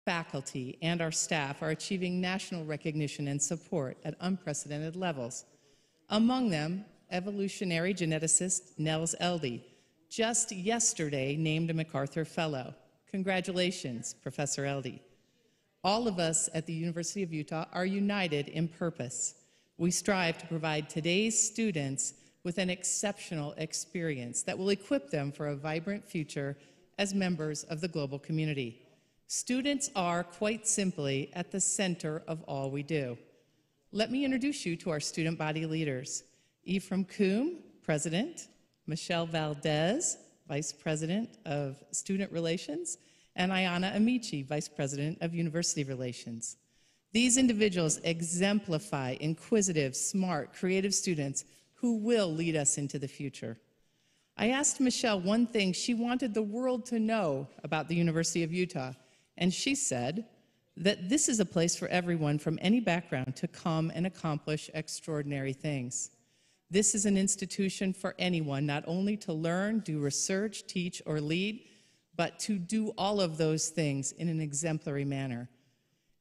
Faculty and our staff are achieving national recognition and support at unprecedented levels. Among them, evolutionary geneticist Nels Elde, just yesterday named a MacArthur Fellow. Congratulations, Professor Elde. All of us at the University of Utah are united in purpose. We strive to provide today's students with an exceptional experience that will equip them for a vibrant future as members of the global community. Students are, quite simply, at the center of all we do. Let me introduce you to our student body leaders. Ephraim Coombe, President, Michelle Valdez, Vice President of Student Relations, and Ayana Amici, Vice President of University Relations. These individuals exemplify inquisitive, smart, creative students who will lead us into the future. I asked Michelle one thing she wanted the world to know about the University of Utah, and she said that this is a place for everyone from any background to come and accomplish extraordinary things. This is an institution for anyone, not only to learn, do research, teach, or lead, but to do all of those things in an exemplary manner.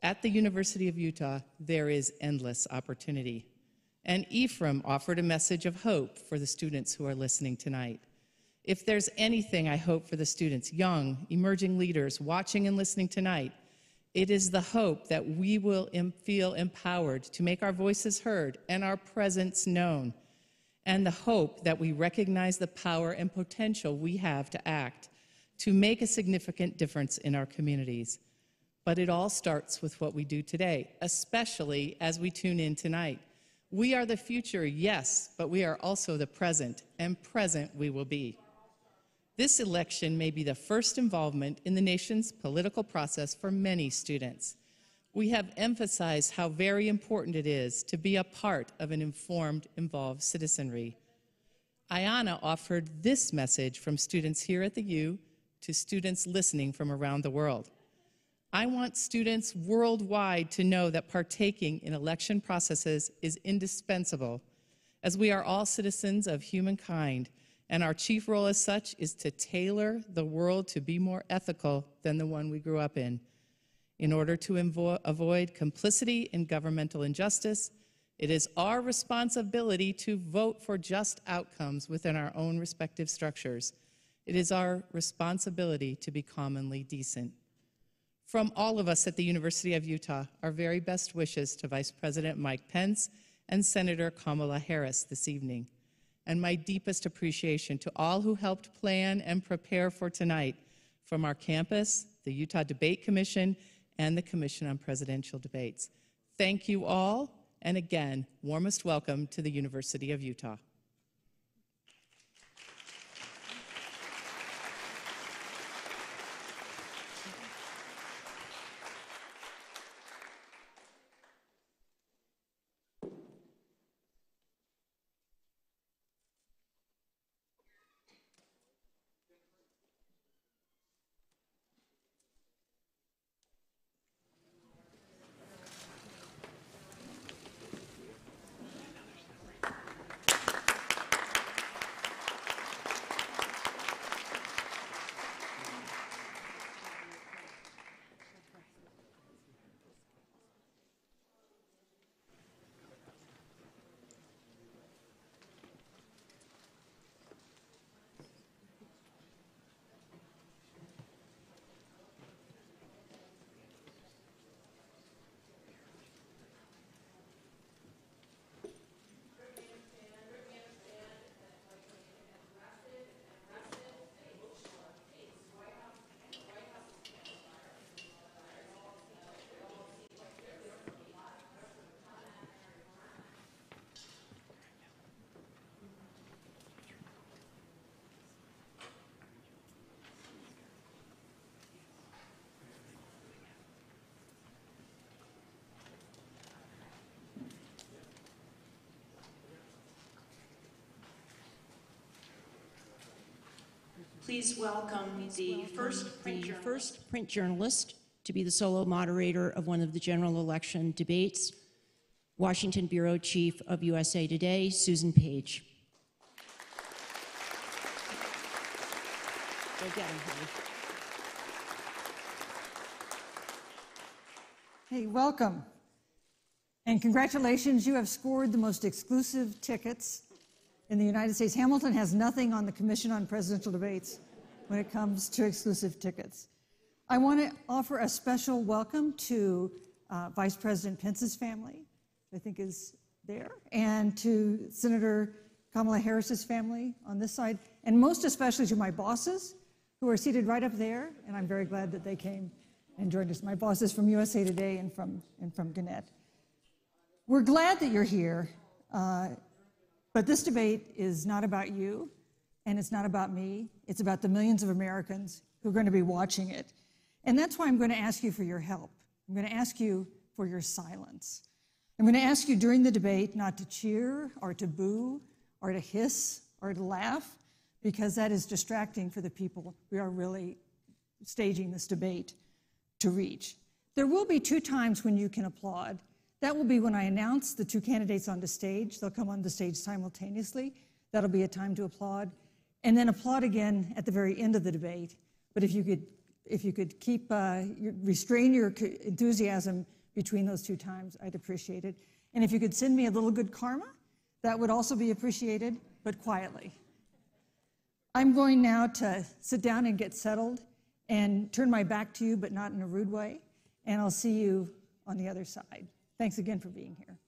At the University of Utah, there is endless opportunity. And Ephraim offered a message of hope for the students who are listening tonight. If there's anything I hope for the students, young, emerging leaders watching and listening tonight, it is the hope that we will feel empowered to make our voices heard and our presence known, and the hope that we recognize the power and potential we have to act, to make a significant difference in our communities. But it all starts with what we do today, especially as we tune in tonight. We are the future, yes, but we are also the present, and present we will be. This election may be the first involvement in the nation's political process for many students. We have emphasized how very important it is to be a part of an informed, involved citizenry. Ayana offered this message from students here at the U to students listening from around the world. I want students worldwide to know that partaking in election processes is indispensable, as we are all citizens of humankind, and our chief role as such is to tailor the world to be more ethical than the one we grew up in. In order to avoid complicity in governmental injustice, it is our responsibility to vote for just outcomes within our own respective structures. It is our responsibility to be commonly decent. From all of us at the University of Utah, our very best wishes to Vice President Mike Pence and Senator Kamala Harris this evening, and my deepest appreciation to all who helped plan and prepare for tonight, from our campus, the Utah Debate Commission, and the Commission on Presidential Debates. Thank you all, and again, warmest welcome to the University of Utah. Please welcome the first print journalist to be the solo moderator of one of the general election debates, Washington Bureau Chief of USA Today, Susan Page. Go get him, honey. Hey, welcome. And congratulations, you have scored the most exclusive tickets in the United States. Hamilton has nothing on the Commission on Presidential Debates when it comes to exclusive tickets. I want to offer a special welcome to Vice President Pence's family, I think is there, and to Senator Kamala Harris's family on this side, and most especially to my bosses, who are seated right up there, and I'm very glad that they came and joined us. My bosses from USA Today and from Gannett. We're glad that you're here, but this debate is not about you, and it's not about me. It's about the millions of Americans who are going to be watching it. And that's why I'm going to ask you for your help. I'm going to ask you for your silence. I'm going to ask you during the debate not to cheer or to boo or to hiss or to laugh, because that is distracting for the people we are really staging this debate to reach. There will be 2 times when you can applaud. That will be when I announce the 2 candidates on the stage. They'll come on the stage simultaneously. That'll be a time to applaud. And then applaud again at the very end of the debate. But if you could keep, restrain your enthusiasm between those 2 times, I'd appreciate it. And if you could send me a little good karma, that would also be appreciated, but quietly. I'm going now to sit down and get settled and turn my back to you, but not in a rude way. And I'll see you on the other side. Thanks again for being here.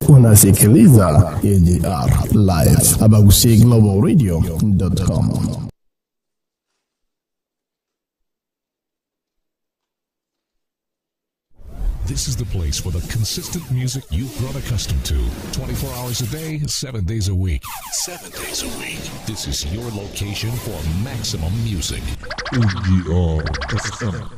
Unasikiliza ADR live abagusiglobalradio.com. This is the place for the consistent music you've grown accustomed to. 24 hours a day, 7 days a week. 7 days a week. This is your location for maximum music. ADR FM.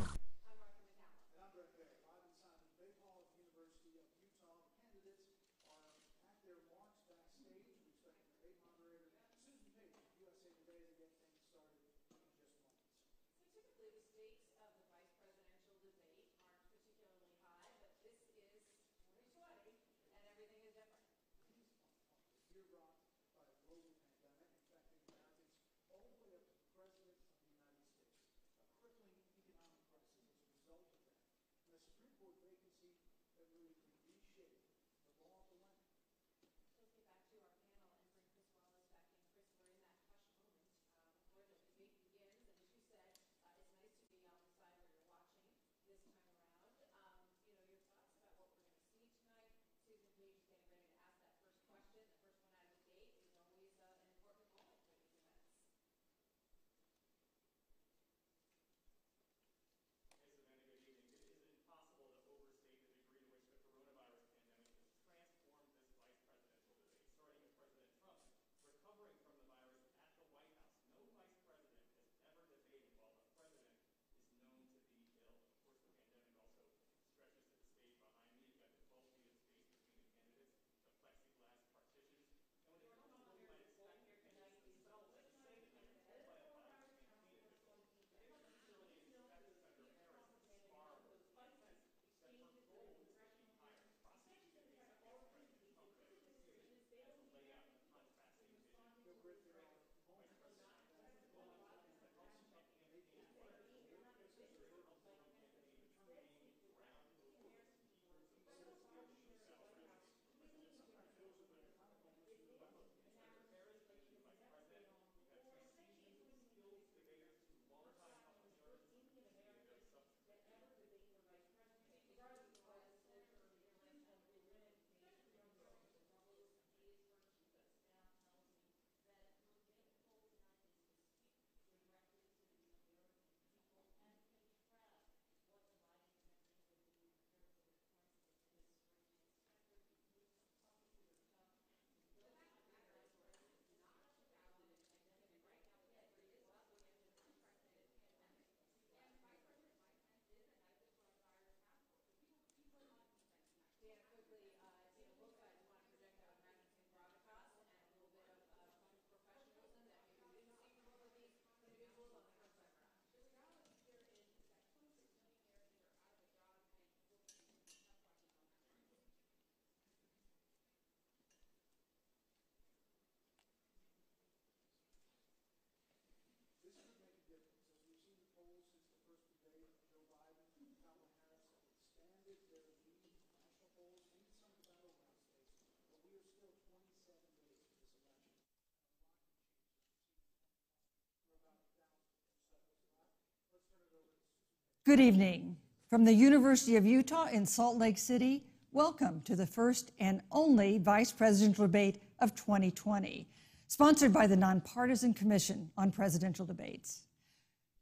Good evening. From the University of Utah in Salt Lake City, welcome to the first and only vice presidential debate of 2020, sponsored by the Nonpartisan Commission on Presidential Debates.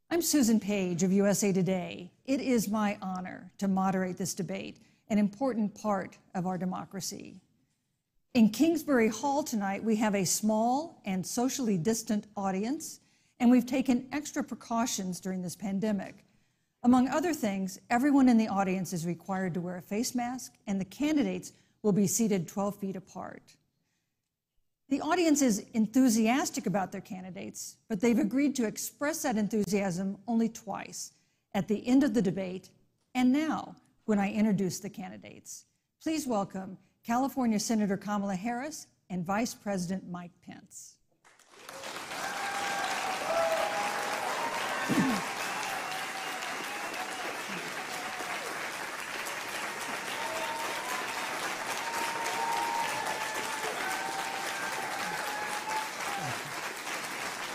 I'm Susan Page of USA Today. It is my honor to moderate this debate, an important part of our democracy. In Kingsbury Hall tonight, we have a small and socially distant audience, and we've taken extra precautions during this pandemic. Among other things, everyone in the audience is required to wear a face mask, and the candidates will be seated 12 feet apart. The audience is enthusiastic about their candidates, but they've agreed to express that enthusiasm only twice, at the end of the debate and now when I introduce the candidates. Please welcome California Senator Kamala Harris and Vice President Mike Pence.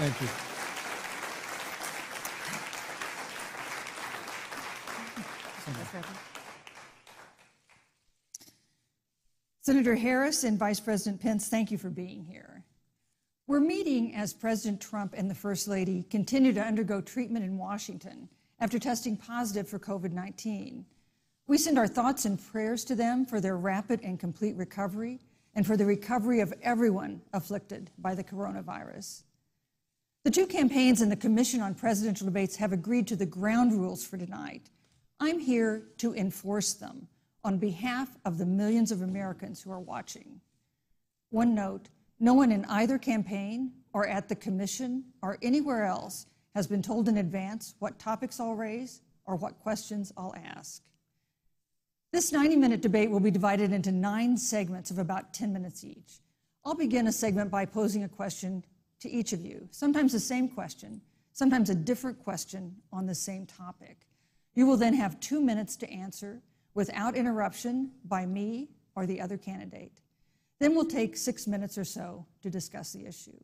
Thank you. Senator Harris and Vice President Pence, thank you for being here. We're meeting as President Trump and the First Lady continue to undergo treatment in Washington after testing positive for COVID-19. We send our thoughts and prayers to them for their rapid and complete recovery and for the recovery of everyone afflicted by the coronavirus. The two campaigns and the Commission on Presidential Debates have agreed to the ground rules for tonight. I'm here to enforce them on behalf of the millions of Americans who are watching. One note, no one in either campaign or at the commission or anywhere else has been told in advance what topics I'll raise or what questions I'll ask. This 90-minute debate will be divided into 9 segments of about 10 minutes each. I'll begin a segment by posing a question to each of you, sometimes the same question, sometimes a different question on the same topic. You will then have 2 minutes to answer without interruption by me or the other candidate. Then we'll take 6 minutes or so to discuss the issue.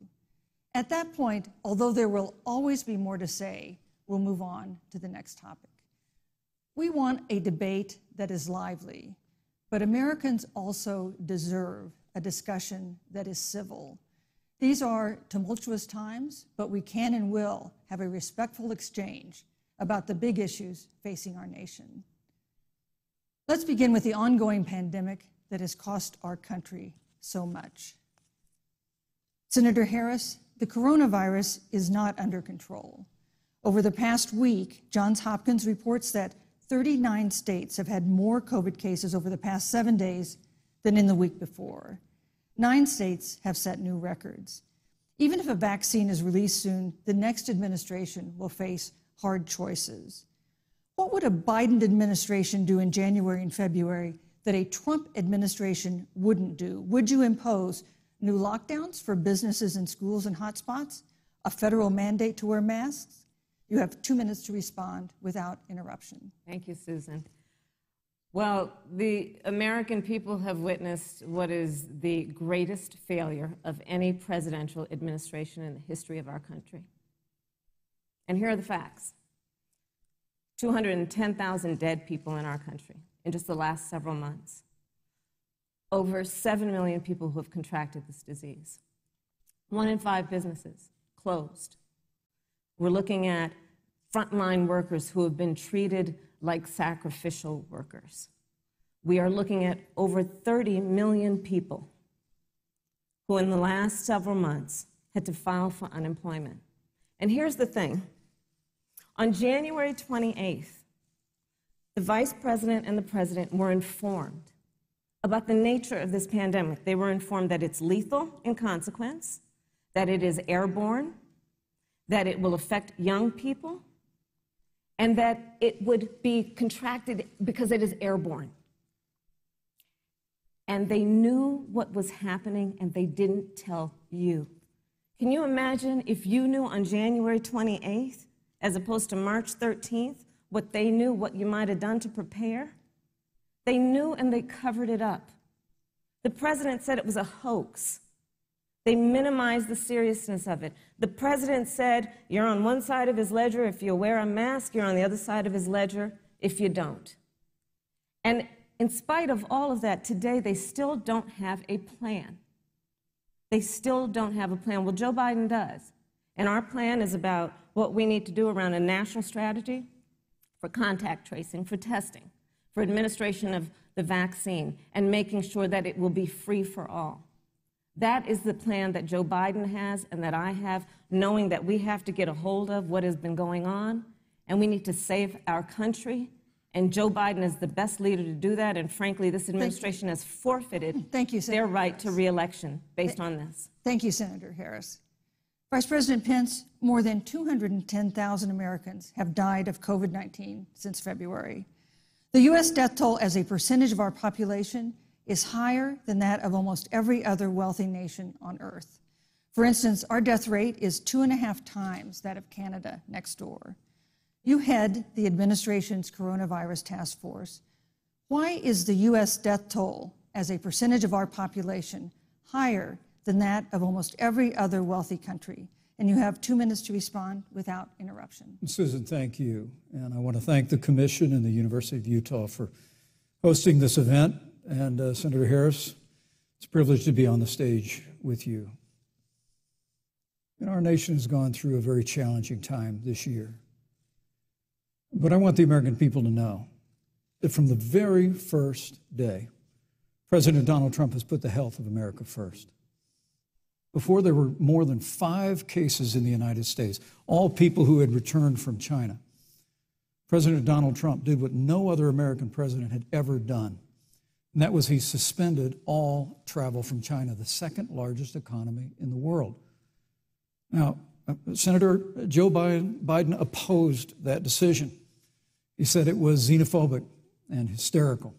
At that point, although there will always be more to say, we'll move on to the next topic. We want a debate that is lively, but Americans also deserve a discussion that is civil. These are tumultuous times, but we can and will have a respectful exchange about the big issues facing our nation. Let's begin with the ongoing pandemic that has cost our country so much. Senator Harris, the coronavirus is not under control. Over the past week, Johns Hopkins reports that 39 states have had more COVID cases over the past 7 days than in the week before. 9 states have set new records. Even if a vaccine is released soon, the next administration will face hard choices. What would a Biden administration do in January and February that a Trump administration wouldn't do? Would you impose new lockdowns for businesses and schools and hotspots? A federal mandate to wear masks? You have 2 minutes to respond without interruption. Thank you, Susan. Well, the American people have witnessed what is the greatest failure of any presidential administration in the history of our country. And here are the facts. 210,000 dead people in our country in just the last several months. Over 7 million people who have contracted this disease. 1 in 5 businesses closed. We're looking at frontline workers who have been treated like sacrificial workers. We are looking at over 30 million people who in the last several months had to file for unemployment. And here's the thing. On January 28th, the Vice President and the President were informed about the nature of this pandemic. They were informed that it's lethal in consequence, that it is airborne, that it will affect young people, and that it would be contracted because it is airborne. And they knew what was happening, and they didn't tell you. Can you imagine if you knew on January 28th, as opposed to March 13th, what they knew, what you might have done to prepare? They knew, and they covered it up. The president said it was a hoax. They minimized the seriousness of it. The president said, you're on one side of his ledger if you wear a mask, you're on the other side of his ledger if you don't. And in spite of all of that, today they still don't have a plan. They still don't have a plan. Well, Joe Biden does. And our plan is about what we need to do around a national strategy for contact tracing, for testing, for administration of the vaccine, and making sure that it will be free for all. That is the plan that Joe Biden has and that I have, knowing that we have to get a hold of what has been going on, and we need to save our country. And Joe Biden is the best leader to do that, and frankly, this administration has forfeited their right to re-election based on this. Thank you, Senator Harris. Vice President Pence, more than 210,000 Americans have died of COVID-19 since February. The U.S. death toll as a percentage of our population is higher than that of almost every other wealthy nation on earth. For instance, our death rate is 2.5 times that of Canada next door. You head the administration's coronavirus task force. Why is the U.S. death toll as a percentage of our population higher than that of almost every other wealthy country? And you have 2 minutes to respond without interruption. Susan, thank you. And I want to thank the Commission and the University of Utah for hosting this event. And Senator Harris, it's a privilege to be on the stage with you. And our nation has gone through a very challenging time this year. But I want the American people to know that from the very first day, President Donald Trump has put the health of America first. Before there were more than 5 cases in the United States, all people who had returned from China, President Donald Trump did what no other American president had ever done. And that was he suspended all travel from China, the second largest economy in the world. Now, Senator Joe Biden opposed that decision. He said it was xenophobic and hysterical.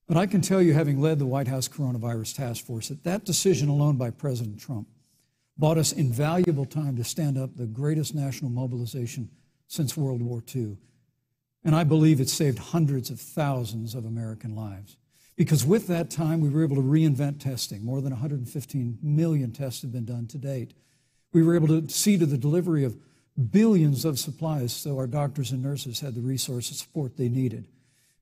But I can tell you, having led the White House Coronavirus Task Force, that decision alone by President Trump bought us invaluable time to stand up the greatest national mobilization since World War II. And I believe it saved hundreds of thousands of American lives. Because with that time, we were able to reinvent testing. More than 115 million tests have been done to date. We were able to see to the delivery of billions of supplies so our doctors and nurses had the resource and support they needed.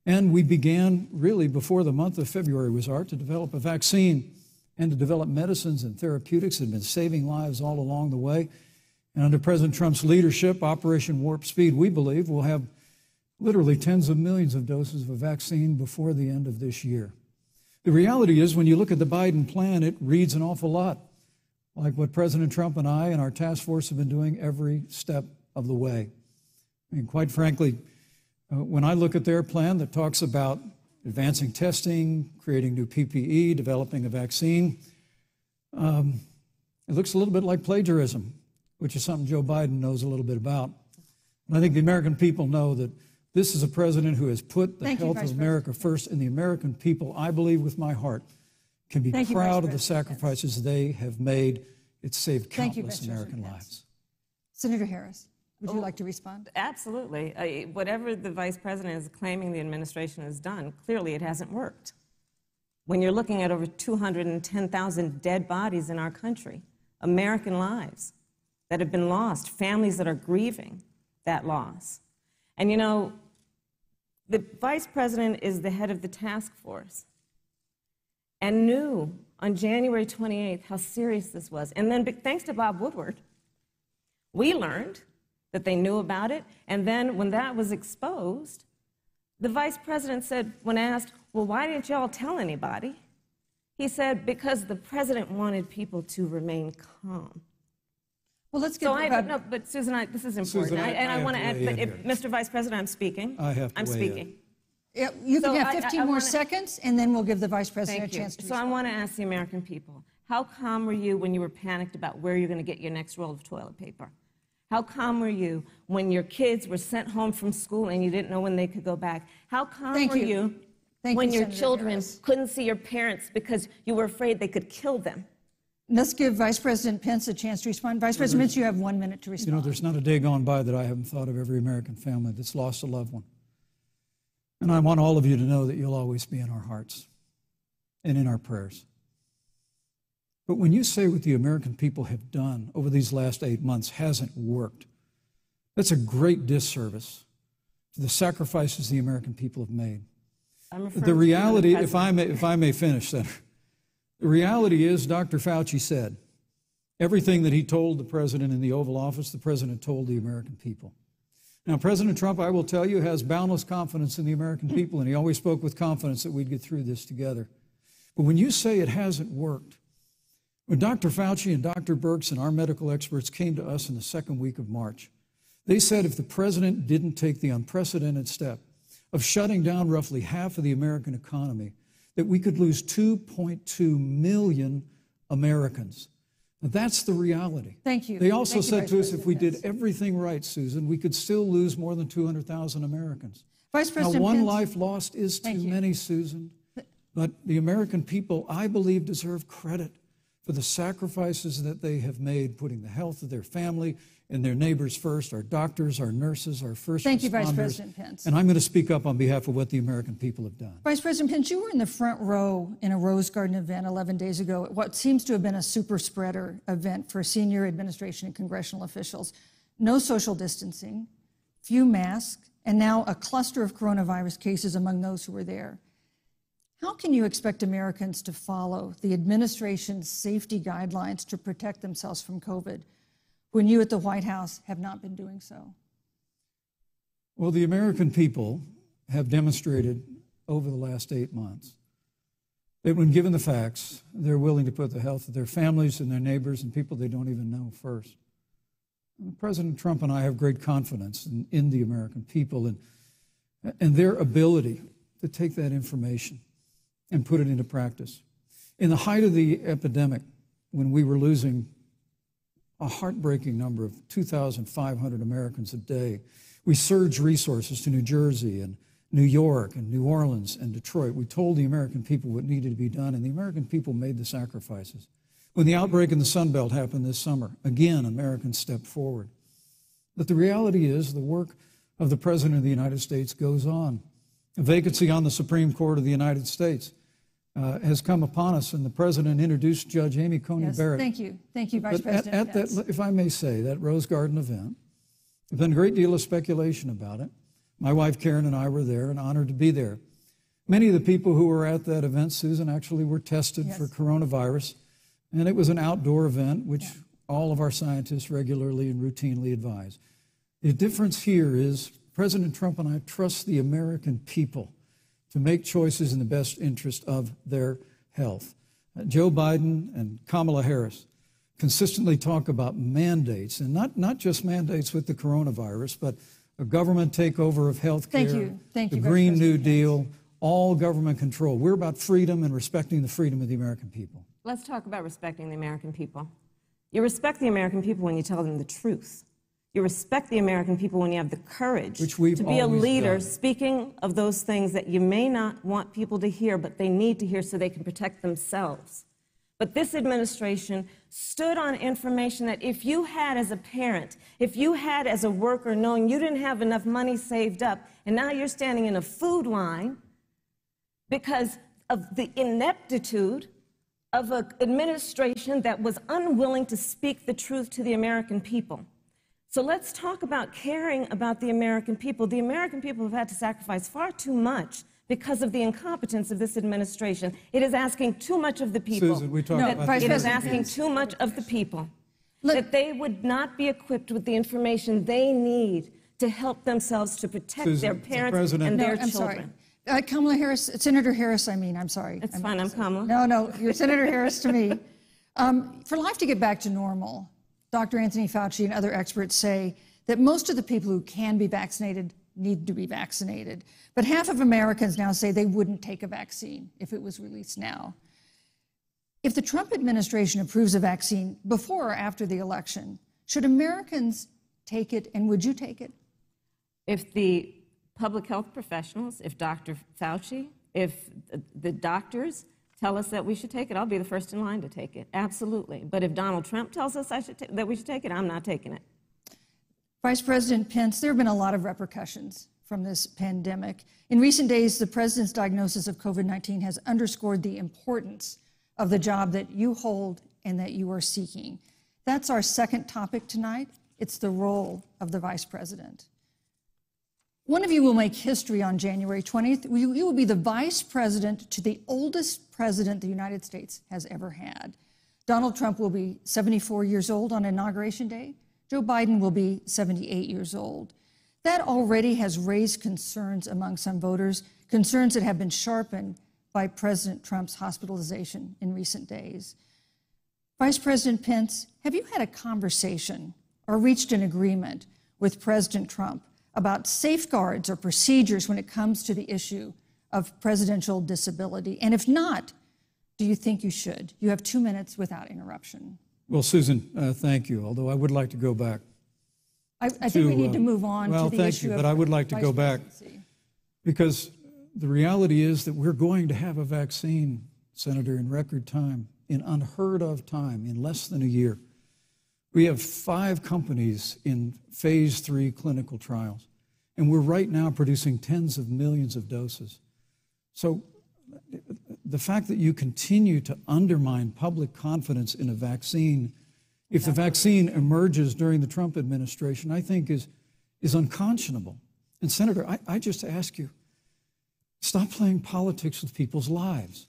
And we began, really, before the month of February was out, to develop a vaccine and to develop medicines and therapeutics that have been saving lives all along the way. And under President Trump's leadership, Operation Warp Speed, we believe, will have literally tens of millions of doses of a vaccine before the end of this year. The reality is, when you look at the Biden plan, it reads an awful lot like what President Trump and I and our task force have been doing every step of the way. I mean, quite frankly, when I look at their plan that talks about advancing testing, creating new PPE, developing a vaccine, it looks a little bit like plagiarism, which is something Joe Biden knows a little bit about. And I think the American people know that this is a president who has put the health of America first, and the American people, I believe with my heart, can be proud of the sacrifices they have made. It's saved countless American lives. Senator Harris, would you like to respond? Absolutely. Whatever the vice president is claiming the administration has done, clearly it hasn't worked. When you're looking at over 210,000 dead bodies in our country, American lives that have been lost, families that are grieving that loss. And you know, the vice president is the head of the task force and knew on January 28th how serious this was. And then, thanks to Bob Woodward, we learned that they knew about it. And then when that was exposed, the vice president said, when asked, well, why didn't y'all tell anybody? He said, because the president wanted people to remain calm. Well, let's get no, but Susan, this is important. Susan, I want to add, but Mr. Vice President, I'm speaking. I'm speaking. Yeah, you can have 15 more seconds, and then we'll give the vice president a chance to respond. So I want to ask the American people, how calm were you when you were panicked about where you're going to get your next roll of toilet paper? How calm were you when your kids were sent home from school and you didn't know when they could go back? How calm were you when your children couldn't see your parents because you were afraid they could kill them? Let's give Vice President Pence a chance to respond. Vice President Pence, you have 1 minute to respond. You know, there's not a day gone by that I haven't thought of every American family that's lost a loved one. And I want all of you to know that you'll always be in our hearts and in our prayers. But when you say what the American people have done over these last 8 months hasn't worked, that's a great disservice to the sacrifices the American people have made. The reality, if I may finish, Senator, the reality is Dr. Fauci said everything that he told the president in the Oval Office, the president told the American people. Now, President Trump, I will tell you, has boundless confidence in the American people, and he always spoke with confidence that we'd get through this together. But when you say it hasn't worked, when Dr. Fauci and Dr. Birx and our medical experts came to us in the second week of March, they said if the president didn't take the unprecedented step of shutting down roughly half of the American economy, that we could lose 2.2 million Americans. Now, that's the reality. Thank you. They also said to us if we did everything right, Susan, we could still lose more than 200,000 Americans. Vice President Now, one Pence, life lost is too many, Susan. But the American people, I believe, deserve credit for the sacrifices that they have made, putting the health of their family and their neighbors first, our doctors, our nurses, our first responders. Thank you, Vice President Pence. And I'm going to speak up on behalf of what the American people have done. Vice President Pence, you were in the front row in a Rose Garden event 11 days ago at what seems to have been a super spreader event for senior administration and congressional officials. No social distancing, few masks, and now a cluster of coronavirus cases among those who were there. How can you expect Americans to follow the administration's safety guidelines to protect themselves from COVID when you at the White House have not been doing so? Well, the American people have demonstrated over the last 8 months that when given the facts, they're willing to put the health of their families and their neighbors and people they don't even know first. And President Trump and I have great confidence in the American people and their ability to take that information and put it into practice. In the height of the epidemic, when we were losing a heartbreaking number of 2,500 Americans a day, we surged resources to New Jersey and New York and New Orleans and Detroit. We told the American people what needed to be done, and the American people made the sacrifices. When the outbreak in the Sun Belt happened this summer, again, Americans stepped forward. But the reality is the work of the President of the United States goes on. A vacancy on the Supreme Court of the United States has come upon us, and the President introduced Judge Amy Coney Barrett. Thank you, Vice President. At that, if I may say, that Rose Garden event, there's been a great deal of speculation about it. My wife Karen and I were there and honored to be there. Many of the people who were at that event, Susan, actually were tested for coronavirus, and it was an outdoor event, which all of our scientists regularly and routinely advise. The difference here is President Trump and I trust the American people to make choices in the best interest of their health. Joe Biden and Kamala Harris consistently talk about mandates, and not just mandates with the coronavirus, but a government takeover of health care, the Green New Deal, all government control. We're about freedom and respecting the freedom of the American people. Let's talk about respecting the American people. You respect the American people when you tell them the truth. You respect the American people when you have the courage to be a leader speaking of those things that you may not want people to hear, but they need to hear so they can protect themselves. But this administration stood on information that if you had as a parent, if you had as a worker, knowing you didn't have enough money saved up, and now you're standing in a food line because of the ineptitude of an administration that was unwilling to speak the truth to the American people. So let's talk about caring about the American people. The American people have had to sacrifice far too much because of the incompetence of this administration. It is asking too much of the people. Susan, we talked about It is asking too much of the people. That they would not be equipped with the information they need to help themselves to protect their parents and their children. Kamala Harris, Senator Harris, I'm sorry. It's fine, I'm Kamala. No, you're Senator Harris to me. For life to get back to normal, Dr. Anthony Fauci and other experts say that most of the people who can be vaccinated need to be vaccinated. But half of Americans now say they wouldn't take a vaccine if it was released now. If the Trump administration approves a vaccine before or after the election, should Americans take it, and would you take it? If the public health professionals, if Dr. Fauci, if the doctors tell us that we should take it, I'll be the first in line to take it, absolutely. But if Donald Trump tells us that we should take it, I'm not taking it. Vice President Pence, there have been a lot of repercussions from this pandemic. In recent days, the president's diagnosis of COVID-19 has underscored the importance of the job that you hold and that you are seeking. That's our second topic tonight. It's the role of the vice president. One of you will make history on January 20th. You will be the vice president to the oldest president the United States has ever had. Donald Trump will be 74 years old on Inauguration Day. Joe Biden will be 78 years old. That already has raised concerns among some voters, concerns that have been sharpened by President Trump's hospitalization in recent days. Vice President Pence, have you had a conversation or reached an agreement with President Trump about safeguards or procedures when it comes to the issue of presidential disability? And if not, do you think you should? You have 2 minutes without interruption. Well, Susan, thank you, although I would like to go back. I think we need to move on to the issue of Well, thank you, but I would like to go back because the reality is that we're going to have a vaccine, Senator, in record time, in unheard of time, in less than a year. We have 5 companies in phase 3 clinical trials, and we're right now producing tens of millions of doses. So the fact that you continue to undermine public confidence in a vaccine, if the vaccine emerges during the Trump administration, I think is unconscionable. And Senator, I just ask you, stop playing politics with people's lives.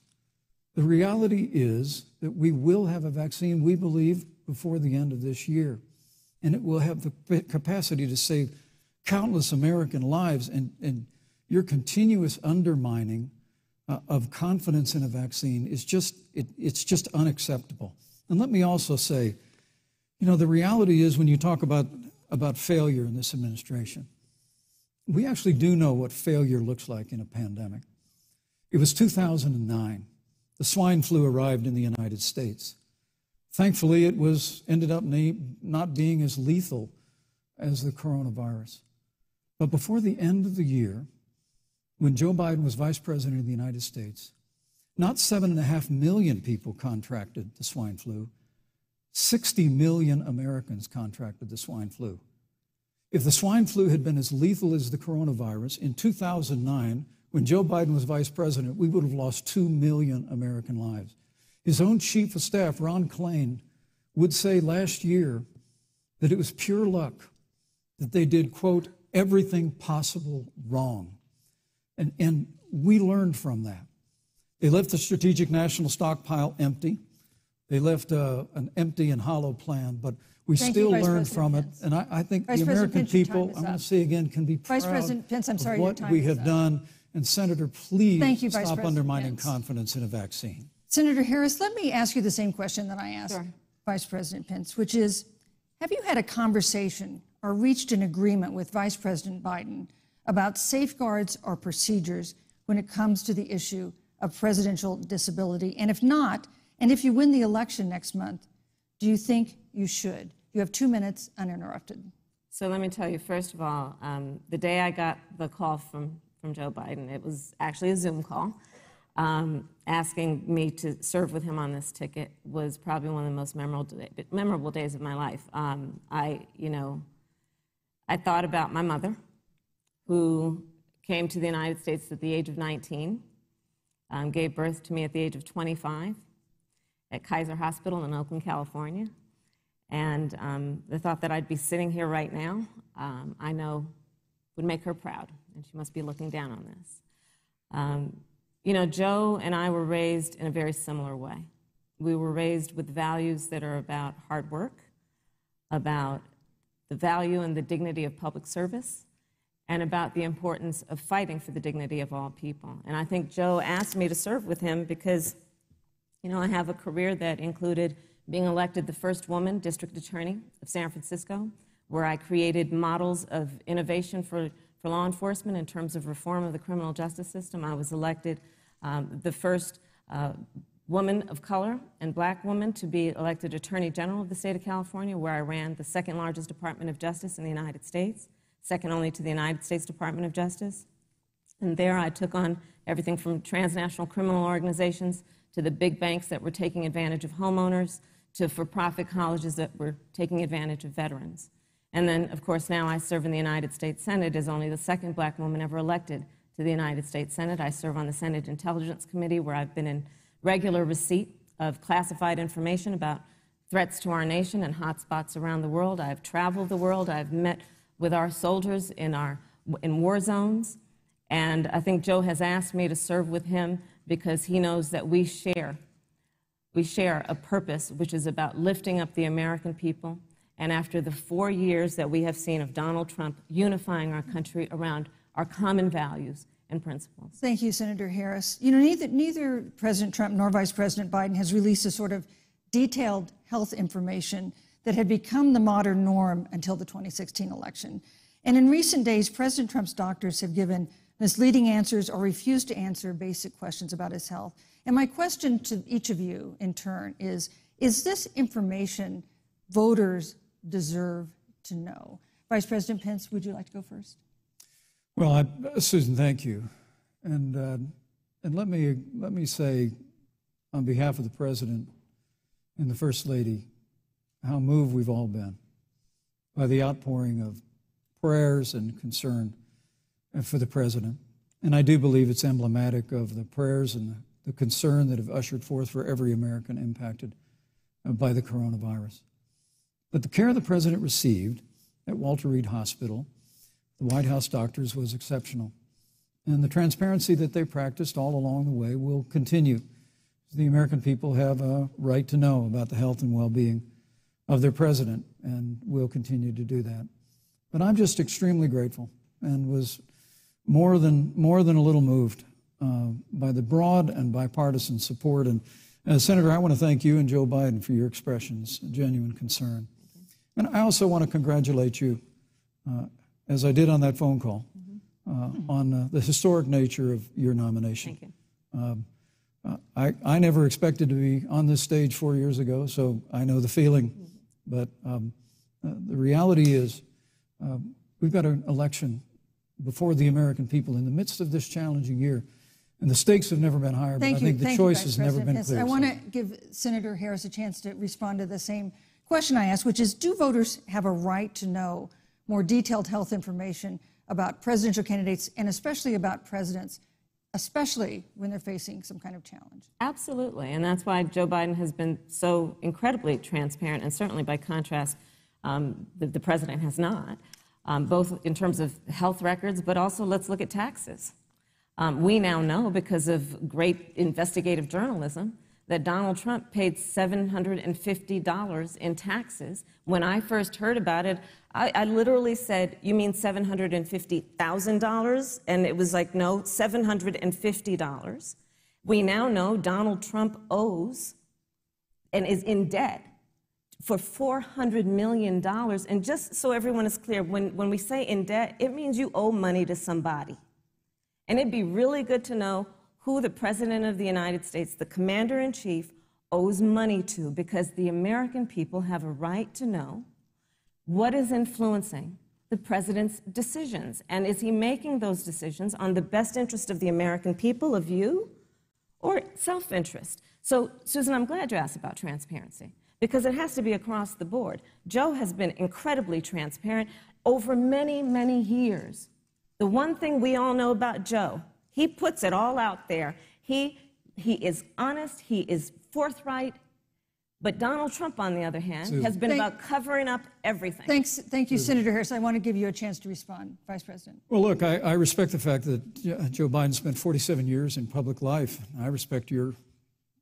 The reality is that we will have a vaccine, we believe, before the end of this year. And it will have the capacity to save countless American lives. And your continuous undermining of confidence in a vaccine is it's just unacceptable. And let me also say, the reality is when you talk about failure in this administration, we actually do know what failure looks like in a pandemic. It was 2009. The swine flu arrived in the United States. Thankfully, it ended up not being as lethal as the coronavirus. But before the end of the year, when Joe Biden was Vice President of the United States, not 7.5 million people contracted the swine flu. 60 million Americans contracted the swine flu. If the swine flu had been as lethal as the coronavirus, in 2009, when Joe Biden was Vice President, we would have lost 2 million American lives. His own Chief of Staff, Ron Klain, would say last year that it was pure luck that they did, quote, everything possible wrong. And we learned from that. They left the strategic national stockpile empty. They left an empty and hollow plan, but we still learned from it. And I think the American people, I'm going to say again, can be proud of what we have done. And Senator, please stop undermining confidence in a vaccine. Senator Harris, let me ask you the same question that I asked Vice President Pence, which is, have you had a conversation or reached an agreement with Vice President Biden about safeguards or procedures when it comes to the issue of presidential disability? And if not, and if you win the election next month, do you think you should? You have 2 minutes uninterrupted. So let me tell you, first of all, the day I got the call from Joe Biden, it was actually a Zoom call, asking me to serve with him on this ticket was probably one of the most memorable days of my life. I thought about my mother, who came to the United States at the age of 19, gave birth to me at the age of 25 at Kaiser Hospital in Oakland, California. And the thought that I'd be sitting here right now, I know would make her proud, and she must be looking down on this. Joe and I were raised in a very similar way. We were raised with values that are about hard work, about the value and the dignity of public service, and about the importance of fighting for the dignity of all people. And I think Joe asked me to serve with him because, I have a career that included being elected the first woman district attorney of San Francisco, where I created models of innovation for law enforcement in terms of reform of the criminal justice system. I was elected the first woman of color and black woman to be elected Attorney General of the state of California, where I ran the second largest Department of Justice in the United States, second only to the United States Department of Justice. And there I took on everything from transnational criminal organizations to the big banks that were taking advantage of homeowners to for-profit colleges that were taking advantage of veterans. And then, of course, now I serve in the United States Senate as only the second black woman ever elected to the United States Senate. I serve on the Senate Intelligence Committee, where I've been in regular receipt of classified information about threats to our nation and hotspots around the world. I've traveled the world. I've met with our soldiers in war zones. And I think Joe has asked me to serve with him because he knows that we share a purpose which is about lifting up the American people. And after the 4 years that we have seen of Donald Trump unifying our country around our common values and principles. Thank you, Senator Harris. Neither President Trump nor Vice President Biden has released a sort of detailed health information that had become the modern norm until the 2016 election. And in recent days, President Trump's doctors have given misleading answers or refused to answer basic questions about his health. And my question to each of you in turn is this information voters deserve to know? Vice President Pence, would you like to go first? Well, Susan, thank you. And let me say, on behalf of the President and the First Lady, how moved we've all been by the outpouring of prayers and concern for the President. And I do believe it's emblematic of the prayers and the concern that have ushered forth for every American impacted by the coronavirus. But the care the President received at Walter Reed Hospital, the White House doctors, was exceptional. And the transparency that they practiced all along the way will continue. The American people have a right to know about the health and well-being of their President, and will continue to do that. But I'm just extremely grateful and was more than a little moved by the broad and bipartisan support. And Senator, I want to thank you and Joe Biden for your expressions of genuine concern. And I also want to congratulate you, as I did on that phone call, on the historic nature of your nomination. Thank I never expected to be on this stage 4 years ago, so I know the feeling. But the reality is we've got an election before the American people in the midst of this challenging year. And the stakes have never been higher, but I think the choice has never been clearer. I want to give Senator Harris a chance to respond to the same question I asked, which is, do voters have a right to know more detailed health information about presidential candidates and especially about presidents, especially when they're facing some kind of challenge? Absolutely, and that's why Joe Biden has been so incredibly transparent, and certainly by contrast, the president has not, both in terms of health records, but also let's look at taxes. We now know, because of great investigative journalism, that Donald Trump paid $750 in taxes. When I first heard about it, I literally said, "You mean $750,000? And it was like, no, $750. We now know Donald Trump owes and is in debt for $400 million. And just so everyone is clear, when we say in debt, it means you owe money to somebody. And it'd be really good to know who the President of the United States, the Commander-in-Chief, owes money to, because the American people have a right to know what is influencing the President's decisions. And is he making those decisions on the best interest of the American people, of you, or self-interest? So, Susan, I'm glad you asked about transparency, because it has to be across the board. Joe has been incredibly transparent over many, many years. The one thing we all know about Joe, he puts it all out there. He is honest, he is forthright. But Donald Trump, on the other hand, has been about covering up everything. Thank you, Senator Harris. I want to give you a chance to respond, Vice President. Well, look, I respect the fact that Joe Biden spent 47 years in public life. I respect your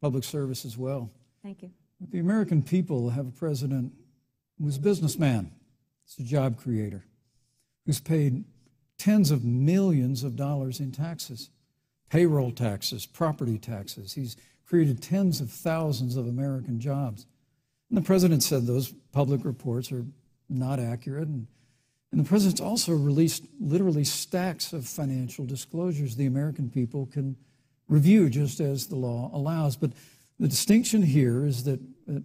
public service as well. Thank you. But the American people have a president who's a businessman, he's a job creator, who's paid tens of millions of dollars in taxes, payroll taxes, property taxes. He's created tens of thousands of American jobs. And the president said those public reports are not accurate. And the president's also released literally stacks of financial disclosures the American people can review just as the law allows. But the distinction here is that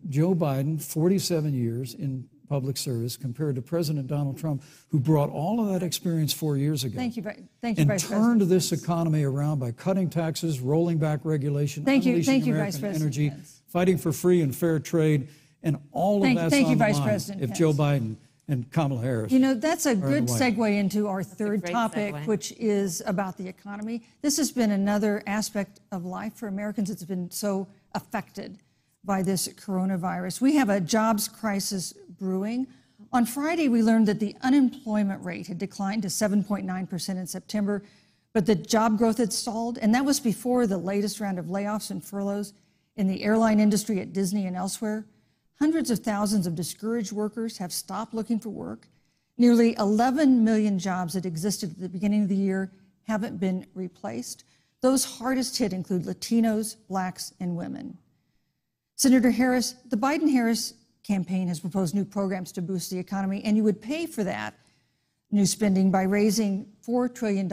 Joe Biden, 47 years in public service, compared to President Donald Trump, who brought all of that experience 4 years ago. Thank you, Vice and President. turned this economy around by cutting taxes, rolling back regulation, unleashing American energy, fighting for free and fair trade, and all of that's on the line if Joe Biden and Kamala Harris. You know, that's a good segue into our third topic, which is about the economy. This has been another aspect of life for Americans that's been so affected by this coronavirus. We have a jobs crisis brewing. On Friday, we learned that the unemployment rate had declined to 7.9% in September, but the job growth had stalled, and that was before the latest round of layoffs and furloughs in the airline industry at Disney and elsewhere. Hundreds of thousands of discouraged workers have stopped looking for work. Nearly 11 million jobs that existed at the beginning of the year haven't been replaced. Those hardest hit include Latinos, blacks, and women. Senator Harris, the Biden-Harris campaign has proposed new programs to boost the economy, and you would pay for that new spending by raising $4 trillion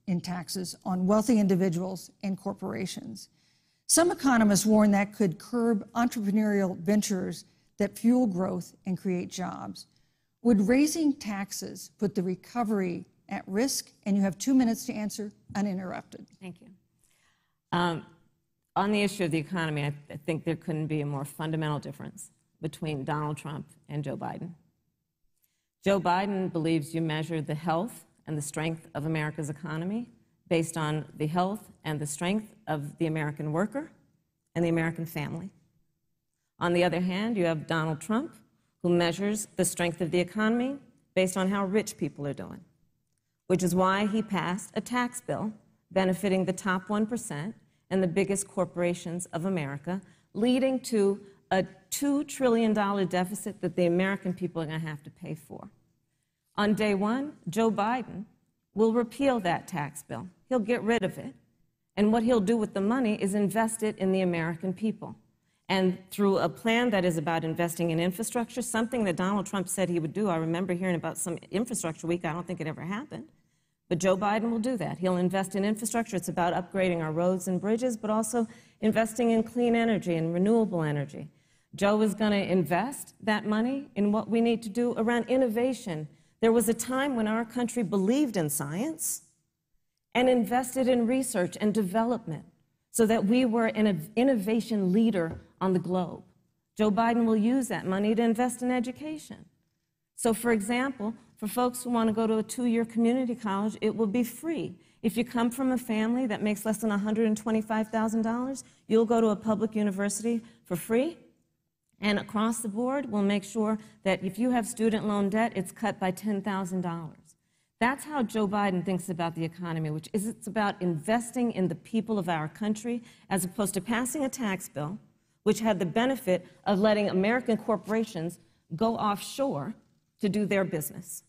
in taxes on wealthy individuals and corporations. Some economists warn that could curb entrepreneurial ventures that fuel growth and create jobs. Would raising taxes put the recovery at risk? And you have 2 minutes to answer uninterrupted. Thank you. On the issue of the economy, I think there couldn't be a more fundamental difference between Donald Trump and Joe Biden. Joe Biden believes you measure the health and the strength of America's economy based on the health and the strength of the American worker and the American family. On the other hand, you have Donald Trump, who measures the strength of the economy based on how rich people are doing, which is why he passed a tax bill benefiting the top 1% and the biggest corporations of America, leading to a $2 trillion deficit that the American people are going to have to pay for. On day one, Joe Biden will repeal that tax bill. He'll get rid of it. And what he'll do with the money is invest it in the American people. And through a plan that is about investing in infrastructure, something that Donald Trump said he would do. I remember hearing about some infrastructure week. I don't think it ever happened. But Joe Biden will do that. He'll invest in infrastructure. It's about upgrading our roads and bridges, but also investing in clean energy and renewable energy. Joe is going to invest that money in what we need to do around innovation. There was a time when our country believed in science and invested in research and development so that we were an innovation leader on the globe. Joe Biden will use that money to invest in education. So, for example, for folks who want to go to a 2-year community college, it will be free. If you come from a family that makes less than $125,000, you'll go to a public university for free. And across the board, we'll make sure that if you have student loan debt, it's cut by $10,000. That's how Joe Biden thinks about the economy, which is it's about investing in the people of our country as opposed to passing a tax bill, which had the benefit of letting American corporations go offshore to do their business.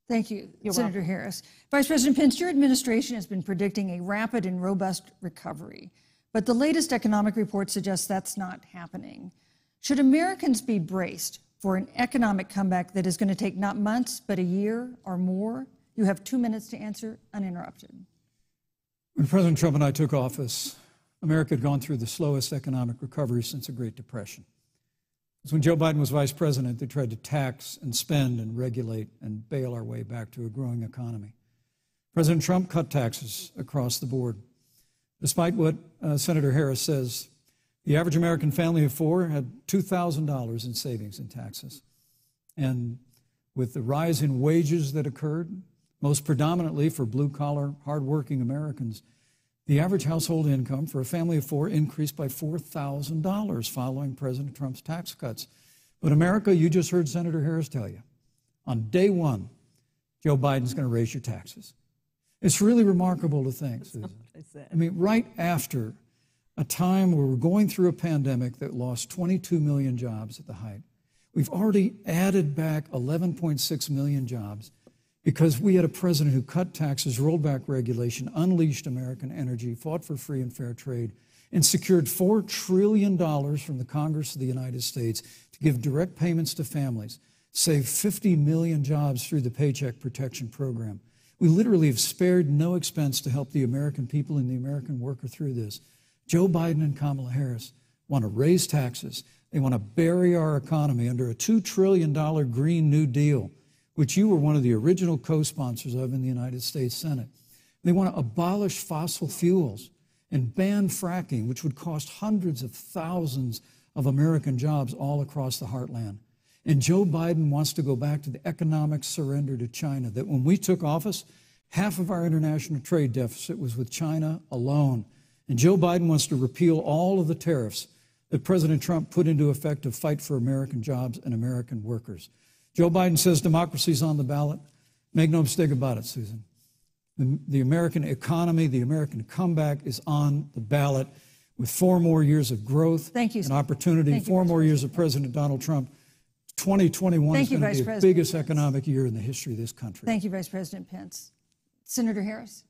Thank you, You're Senator welcome. Harris. Vice President Pence, your administration has been predicting a rapid and robust recovery, but the latest economic report suggests that's not happening. Should Americans be braced for an economic comeback that is going to take not months, but a year or more? You have 2 minutes to answer, uninterrupted. When President Trump and I took office, America had gone through the slowest economic recovery since the Great Depression. Because when Joe Biden was vice president, they tried to tax and spend and regulate and bail our way back to a growing economy. President Trump cut taxes across the board. Despite what Senator Harris says, the average American family of 4 had $2,000 in savings in taxes. And with the rise in wages that occurred, most predominantly for blue-collar, hardworking Americans, the average household income for a family of 4 increased by $4,000 following President Trump's tax cuts. But America, you just heard Senator Harris tell you, on day one, Joe Biden's going to raise your taxes. It's really remarkable to think, Susan. I mean, right after a time where we're going through a pandemic that lost 22 million jobs at the height, we've already added back 11.6 million jobs because we had a president who cut taxes, rolled back regulation, unleashed American energy, fought for free and fair trade, and secured $4 trillion from the Congress of the United States to give direct payments to families, save 50 million jobs through the Paycheck Protection Program. We literally have spared no expense to help the American people and the American worker through this. Joe Biden and Kamala Harris want to raise taxes. They want to bury our economy under a $2 trillion Green New Deal, which you were one of the original co-sponsors of in the United States Senate. They want to abolish fossil fuels and ban fracking, which would cost hundreds of thousands of American jobs all across the heartland. And Joe Biden wants to go back to the economic surrender to China, that when we took office, half of our international trade deficit was with China alone. And Joe Biden wants to repeal all of the tariffs that President Trump put into effect to fight for American jobs and American workers. Joe Biden says democracy's on the ballot. Make no mistake about it, Susan. The American economy, the American comeback is on the ballot with 4 more years of growth and opportunity, 4 more years of President Donald Trump. 2021 is going to be the biggest economic year in the history of this country. Thank you, Vice President Pence. Senator Harris.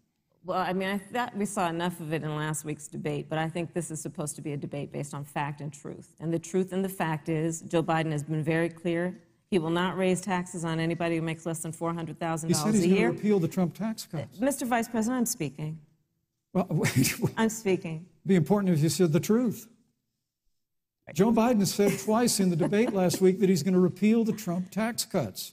Well, I mean, I thought we saw enough of it in last week's debate, but I think this is supposed to be a debate based on fact and truth. And the truth and the fact is Joe Biden has been very clear. He will not raise taxes on anybody who makes less than $400,000 a year. He said he's going to repeal the Trump tax cuts. Mr. Vice President, I'm speaking. Well, wait. I'm speaking. It'd be important if you said the truth. Joe Biden said twice in the debate last week that he's going to repeal the Trump tax cuts.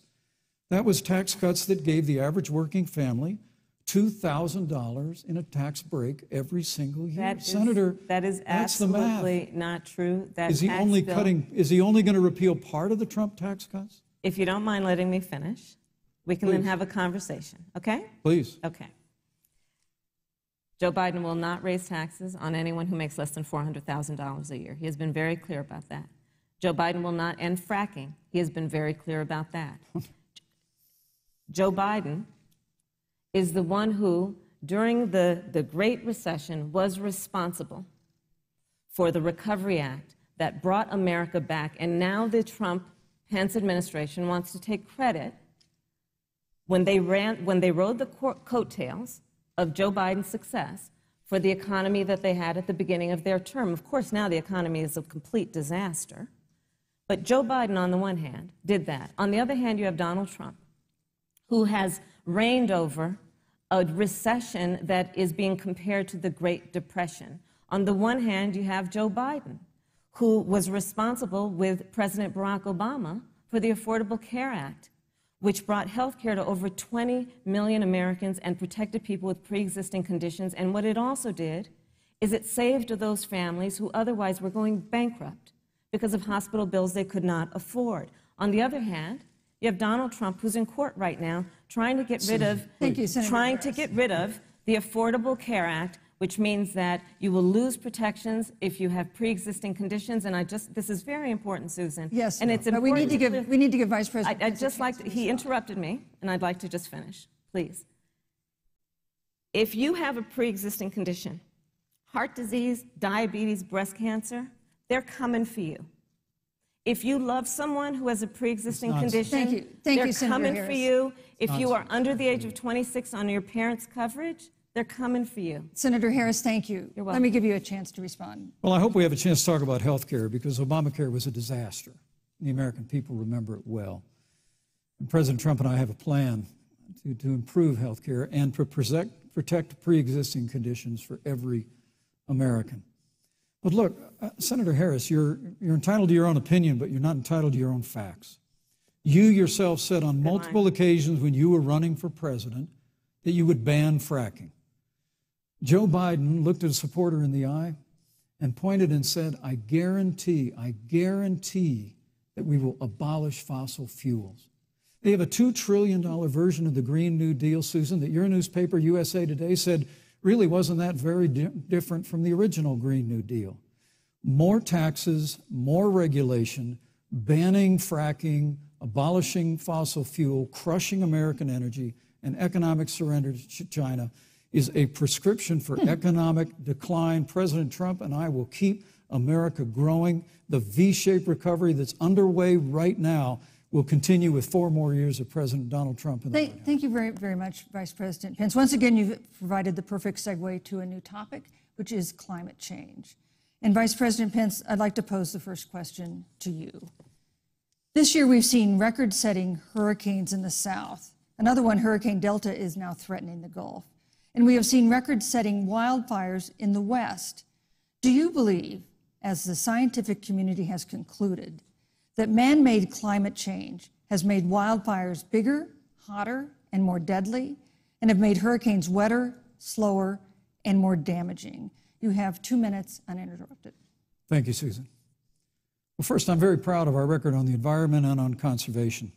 That was tax cuts that gave the average working family $2,000 in a tax break every single year. Senator, that is absolutely not true. Is he only going to repeal part of the Trump tax cuts? If you don't mind letting me finish, we can then have a conversation, okay? Please. Okay. Joe Biden will not raise taxes on anyone who makes less than $400,000 a year. He has been very clear about that. Joe Biden will not end fracking. He has been very clear about that. Joe Biden is the one who, during the Great Recession, was responsible for the Recovery Act that brought America back. And now the Trump-Pence administration wants to take credit when they rode the coattails of Joe Biden's success for the economy that they had at the beginning of their term. Of course, now the economy is a complete disaster. But Joe Biden, on the one hand, did that. On the other hand, you have Donald Trump, who has reigned over a recession that is being compared to the Great Depression. On the one hand, you have Joe Biden, who was responsible with President Barack Obama for the Affordable Care Act, which brought health care to over 20 million Americans and protected people with pre-existing conditions. And what it also did is it saved those families who otherwise were going bankrupt because of hospital bills they could not afford. On the other hand, you have Donald Trump, who's in court right now, trying to get rid of the Affordable Care Act, which means that you will lose protections if you have pre-existing conditions. And this is very important, Susan. Yes, and it's but important. we need to give Vice President. I'd just like to, he interrupted me, and I'd like to just finish, please. If you have a pre-existing condition, heart disease, diabetes, breast cancer, they're coming for you. If you love someone who has a pre-existing condition, they're coming for you. If you are under the age of 26 on your parents' coverage, they're coming for you. Senator Harris, thank you. You're welcome. Let me give you a chance to respond. Well, I hope we have a chance to talk about health care, because Obamacare was a disaster. The American people remember it well. And President Trump and I have a plan to improve health care and to protect pre-existing conditions for every American. But look, Senator Harris, you're entitled to your own opinion, but you're not entitled to your own facts. You yourself said on multiple occasions when you were running for president that you would ban fracking. Joe Biden looked at a supporter in the eye and pointed and said, I guarantee that we will abolish fossil fuels. They have a $2 trillion version of the Green New Deal, Susan, that your newspaper, USA Today, said really wasn't that very different from the original Green New Deal. More taxes, more regulation, banning fracking, abolishing fossil fuel, crushing American energy, and economic surrender to China is a prescription for economic decline. President Trump and I will keep America growing. The V-shaped recovery that's underway right now will continue with 4 more years of President Donald Trump. Thank you very, very much, Vice President Pence. Once again, you've provided the perfect segue to a new topic, which is climate change. And Vice President Pence, I'd like to pose the first question to you. This year, we've seen record-setting hurricanes in the South. Another one, Hurricane Delta, is now threatening the Gulf. And we have seen record-setting wildfires in the West. Do you believe, as the scientific community has concluded, that man-made climate change has made wildfires bigger, hotter, and more deadly, and have made hurricanes wetter, slower, and more damaging? You have 2 minutes uninterrupted. Thank you, Susan. Well, first, I'm very proud of our record on the environment and on conservation.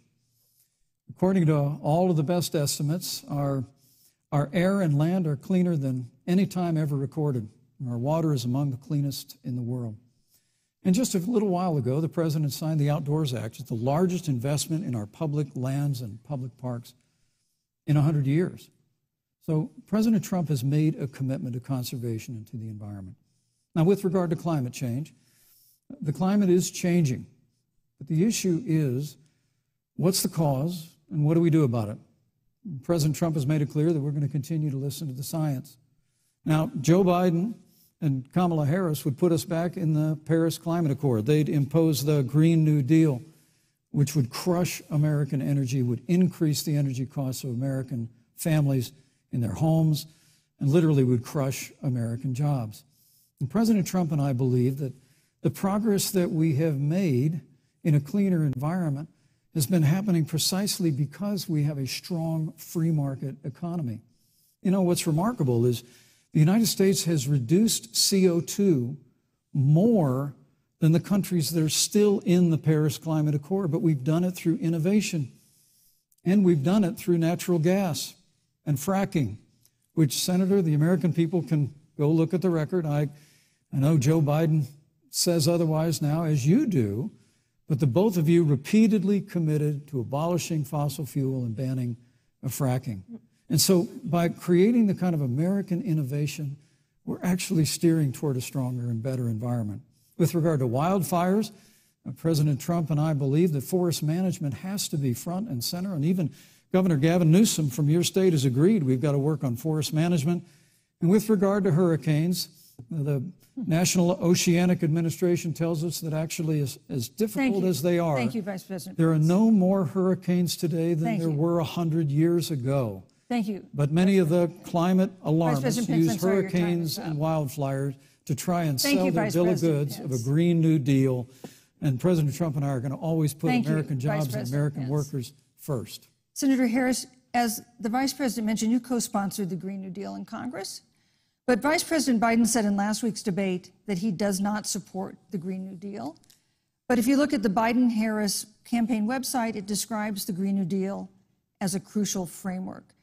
According to all of the best estimates, our air and land are cleaner than any time ever recorded, and our water is among the cleanest in the world. And just a little while ago, the President signed the Outdoors Act. It's the largest investment in our public lands and public parks in 100 years. So President Trump has made a commitment to conservation and to the environment. Now, with regard to climate change, the climate is changing. But the issue is, what's the cause and what do we do about it? President Trump has made it clear that we're going to continue to listen to the science. Now, Joe Biden and Kamala Harris would put us back in the Paris Climate Accord. They'd impose the Green New Deal, which would crush American energy, would increase the energy costs of American families in their homes, and literally would crush American jobs. And President Trump and I believe that the progress that we have made in a cleaner environment has been happening precisely because we have a strong free market economy. You know, what's remarkable is the United States has reduced CO2 more than the countries that are still in the Paris Climate Accord, but we've done it through innovation, and we've done it through natural gas and fracking, which, Senator, the American people can go look at the record. I know Joe Biden says otherwise now, as you do, but the both of you repeatedly committed to abolishing fossil fuel and banning fracking. And so by creating the kind of American innovation, we're actually steering toward a stronger and better environment. With regard to wildfires, President Trump and I believe that forest management has to be front and center, and even Governor Gavin Newsom from your state has agreed we've got to work on forest management. And with regard to hurricanes, the National Oceanic Administration tells us that actually as difficult as they are, Thank you, Vice President. There are no more hurricanes today than there were 100 years ago. Thank you. But many of the climate alarmists Pence, use I'm sorry, your time hurricanes is up. and wildfires to try and Thank sell you, their Vice bill of President goods of Pence. a Green New Deal. And President Trump and I are going to always put Thank you, American Vice jobs and President American Pence. workers first. Senator Harris, as the Vice President mentioned, you co-sponsored the Green New Deal in Congress. But Vice President Biden said in last week's debate that he does not support the Green New Deal. But if you look at the Biden-Harris campaign website, it describes the Green New Deal as a crucial framework.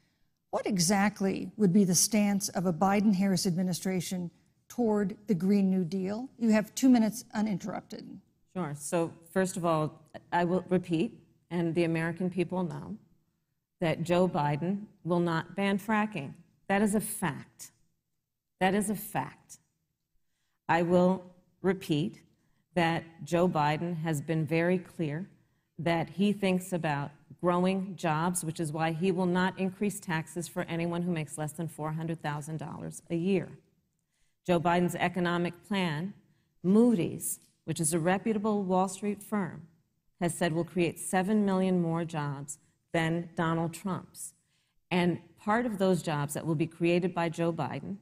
What exactly would be the stance of a Biden-Harris administration toward the Green New Deal? You have 2 minutes uninterrupted. Sure. So first of all, I will repeat, and the American people know, that Joe Biden will not ban fracking. That is a fact. That is a fact. I will repeat that Joe Biden has been very clear that he thinks about growing jobs, which is why he will not increase taxes for anyone who makes less than $400,000 a year. Joe Biden's economic plan, Moody's, which is a reputable Wall Street firm, has said will create 7 million more jobs than Donald Trump's. And part of those jobs that will be created by Joe Biden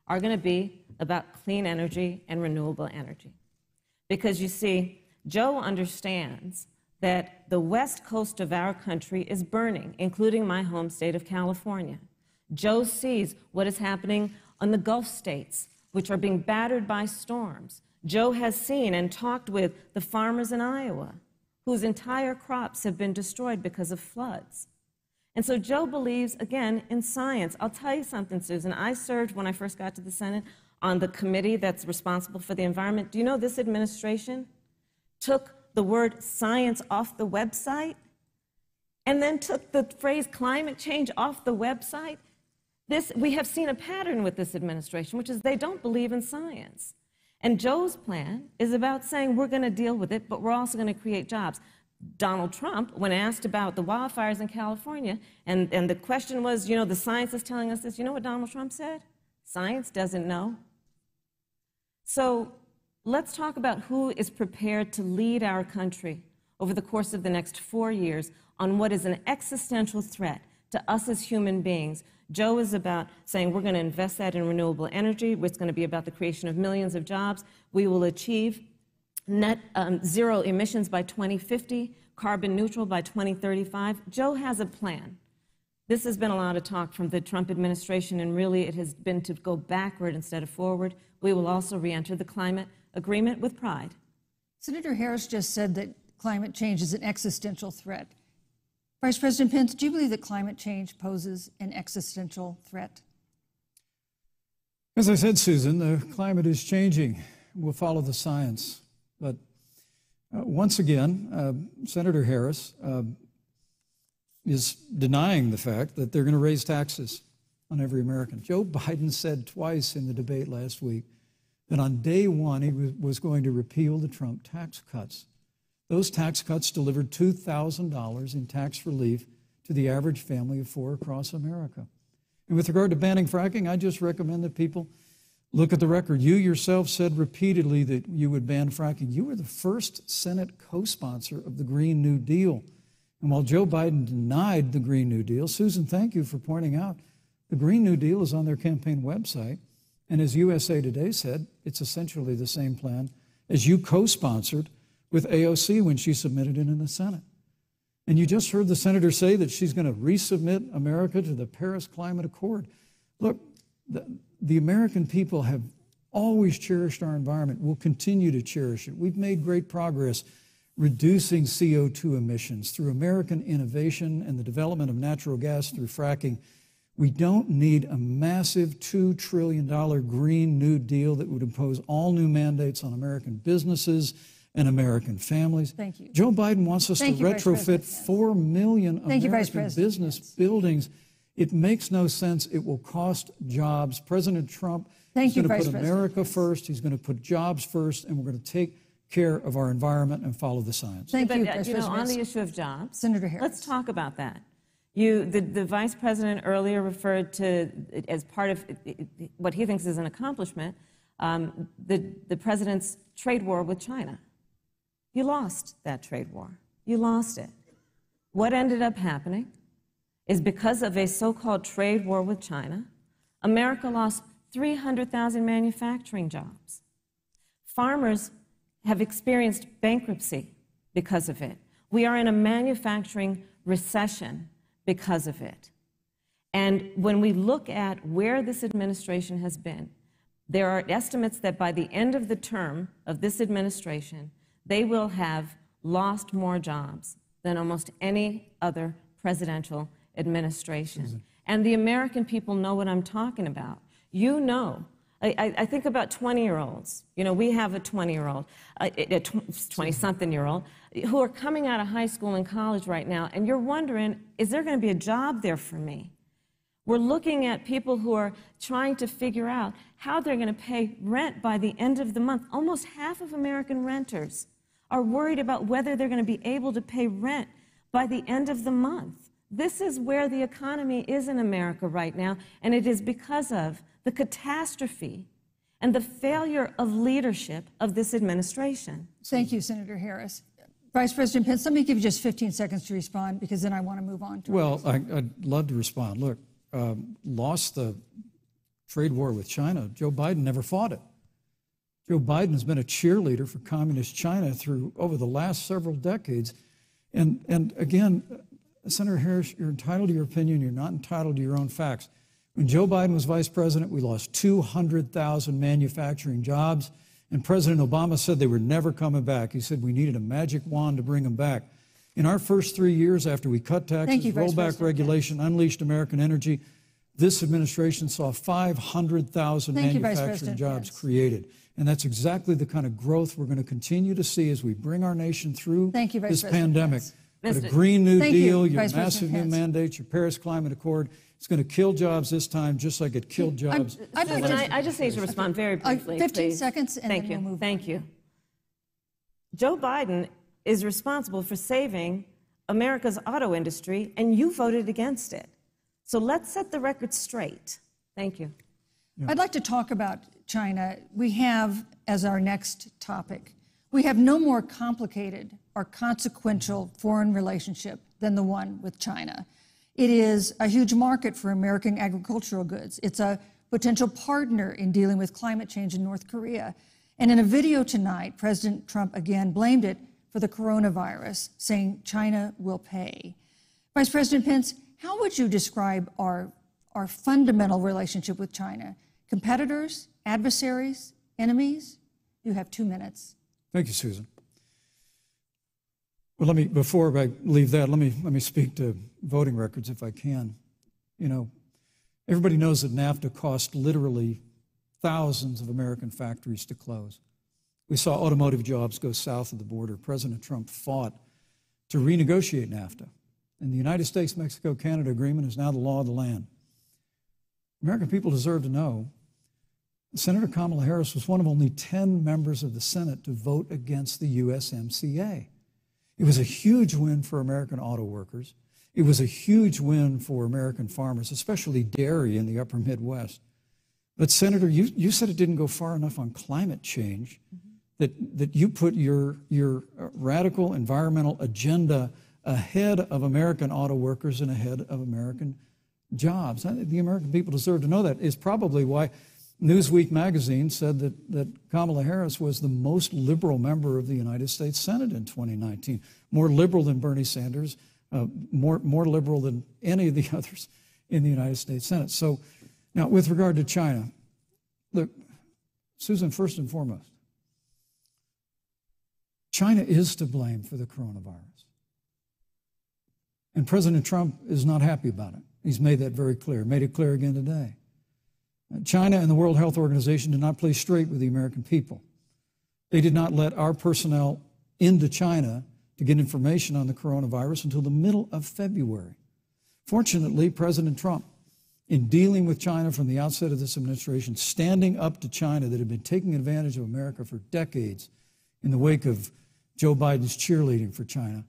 are going to be about clean energy and renewable energy. Because you see, Joe understands that the west coast of our country is burning, including my home state of California. Joe sees what is happening on the Gulf states, which are being battered by storms. Joe has seen and talked with the farmers in Iowa, whose entire crops have been destroyed because of floods. And so Joe believes, again, in science. I'll tell you something, Susan. I served, when I first got to the Senate, on the committee that's responsible for the environment. Do you know this administration took the word science off the website and then took the phrase climate change off the website? We have seen a pattern with this administration, which is they don't believe in science. And Joe's plan is about saying we're going to deal with it, but we're also going to create jobs. Donald Trump, when asked about the wildfires in California, and the question was, you know, the science is telling us this, you know what Donald Trump said? Science doesn't know. So let's talk about who is prepared to lead our country over the course of the next 4 years on what is an existential threat to us as human beings. Joe is about saying we're going to invest that in renewable energy. It's going to be about the creation of millions of jobs. We will achieve net zero emissions by 2050, carbon neutral by 2035. Joe has a plan. This has been a lot of talk from the Trump administration, and really it has been to go backward instead of forward. We will also re-enter the climate agreement with pride. Senator Harris just said that climate change is an existential threat. Vice President Pence, do you believe that climate change poses an existential threat? As I said, Susan, the climate is changing. We'll follow the science. But once again, Senator Harris is denying the fact that they're going to raise taxes on every American. Joe Biden said twice in the debate last week that on day one he was going to repeal the Trump tax cuts. Those tax cuts delivered $2,000 in tax relief to the average family of four across America. And with regard to banning fracking, I just recommend that people look at the record. You yourself said repeatedly that you would ban fracking. You were the first Senate co-sponsor of the Green New Deal. And while Joe Biden denied the Green New Deal, Susan, thank you for pointing out, the Green New Deal is on their campaign website. And as USA Today said, it's essentially the same plan as you co-sponsored with AOC when she submitted it in the Senate. And you just heard the senator say that she's going to resubmit America to the Paris Climate Accord. Look, the American people have always cherished our environment. We'll continue to cherish it. We've made great progress reducing CO2 emissions through American innovation and the development of natural gas through fracking. We don't need a massive $2 trillion Green New Deal that would impose all new mandates on American businesses and American families. Thank you. Joe Biden wants us to retrofit 4 million American business buildings. It makes no sense. It will cost jobs. President Trump is going to put America first. He's going to put jobs first, and we're going to take care of our environment and follow the science. Thank you, Vice President. On the issue of jobs, Senator Harris, let's talk about that. The Vice President earlier referred to, as part of what he thinks is an accomplishment, the President's trade war with China. You lost that trade war. You lost it. What ended up happening is because of a so-called trade war with China, America lost 300,000 manufacturing jobs. Farmers have experienced bankruptcy because of it. We are in a manufacturing recession because of it. And when we look at where this administration has been, there are estimates that by the end of the term of this administration, they will have lost more jobs than almost any other presidential administration. And the American people know what I'm talking about. You know, I think about 20-year-olds. You know, we have a 20-year-old, a 20-something-year-old, who are coming out of high school and college right now, and you're wondering, is there going to be a job there for me? We're looking at people who are trying to figure out how they're going to pay rent by the end of the month. Almost half of American renters are worried about whether they're going to be able to pay rent by the end of the month. This is where the economy is in America right now, and it is because of the catastrophe and the failure of leadership of this administration. Thank you, Senator Harris. Vice President Pence, let me give you just 15 seconds to respond, because then I want to move on to Well, I'd love to respond. Look, lost the trade war with China. Joe Biden never fought it. Joe Biden has been a cheerleader for communist China through over the last several decades. And again, Senator Harris, you're entitled to your opinion. You're not entitled to your own facts. When Joe Biden was vice president, we lost 200,000 manufacturing jobs, and President Obama said they were never coming back. He said we needed a magic wand to bring them back. In our first 3 years after we cut taxes, rolled back regulation, unleashed American energy, this administration saw 500,000 manufacturing jobs created. And that's exactly the kind of growth we're going to continue to see as we bring our nation through this pandemic. But a Green New Deal, your massive new mandates, your Paris Climate Accord, it's going to kill jobs this time, just like it killed jobs. I just need to respond very briefly, 15 seconds, and then we'll move on. Thank you. Joe Biden is responsible for saving America's auto industry, and you voted against it. So let's set the record straight. Thank you. I'd like to talk about China. We have, as our next topic, we have no more complicated or consequential foreign relationship than the one with China. It is a huge market for American agricultural goods. It's a potential partner in dealing with climate change in North Korea. And in a video tonight, President Trump again blamed it for the coronavirus, saying China will pay. Vice President Pence, how would you describe our fundamental relationship with China? Competitors, adversaries, enemies? You have 2 minutes. Thank you, Susan. Well, before I leave that, let me speak to voting records if I can. You know, everybody knows that NAFTA cost literally thousands of American factories to close. We saw automotive jobs go south of the border. President Trump fought to renegotiate NAFTA. And the United States-Mexico-Canada agreement is now the law of the land. American people deserve to know Senator Kamala Harris was one of only 10 members of the Senate to vote against the USMCA. It was a huge win for American auto workers. It was a huge win for American farmers, especially dairy in the upper Midwest. But Senator, you said it didn't go far enough on climate change, that you put your radical environmental agenda ahead of American auto workers and ahead of American jobs. The American people deserve to know that. It's probably why Newsweek magazine said that Kamala Harris was the most liberal member of the United States Senate in 2019, more liberal than Bernie Sanders, more liberal than any of the others in the United States Senate. So now, with regard to China, look, Susan, first and foremost, China is to blame for the coronavirus. And President Trump is not happy about it. He's made that very clear, made it clear again today. China and the World Health Organization did not play straight with the American people. They did not let our personnel into China to get information on the coronavirus until the middle of February. Fortunately, President Trump, in dealing with China from the outset of this administration, standing up to China that had been taking advantage of America for decades in the wake of Joe Biden's cheerleading for China,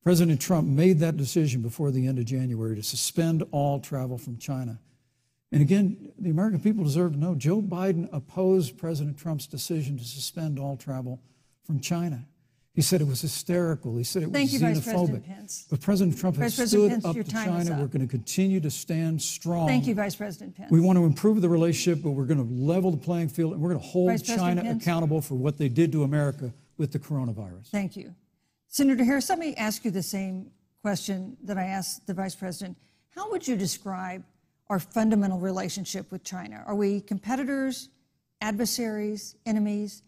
President Trump made that decision before the end of January to suspend all travel from China. And again, the American people deserve to know Joe Biden opposed President Trump's decision to suspend all travel from China. He said it was hysterical. He said it was Thank you, Vice President xenophobic. Pence. But President Trump has Vice President stood Pence, up your to time is China. up. We're going to continue to stand strong. Thank you, Vice President Pence. We want to improve the relationship, but we're going to level the playing field, and we're going to hold Vice President China Pence. accountable for what they did to America with the coronavirus. Thank you. Senator Harris, let me ask you the same question that I asked the Vice President. How would you describe our fundamental relationship with China? Are we competitors, adversaries, enemies?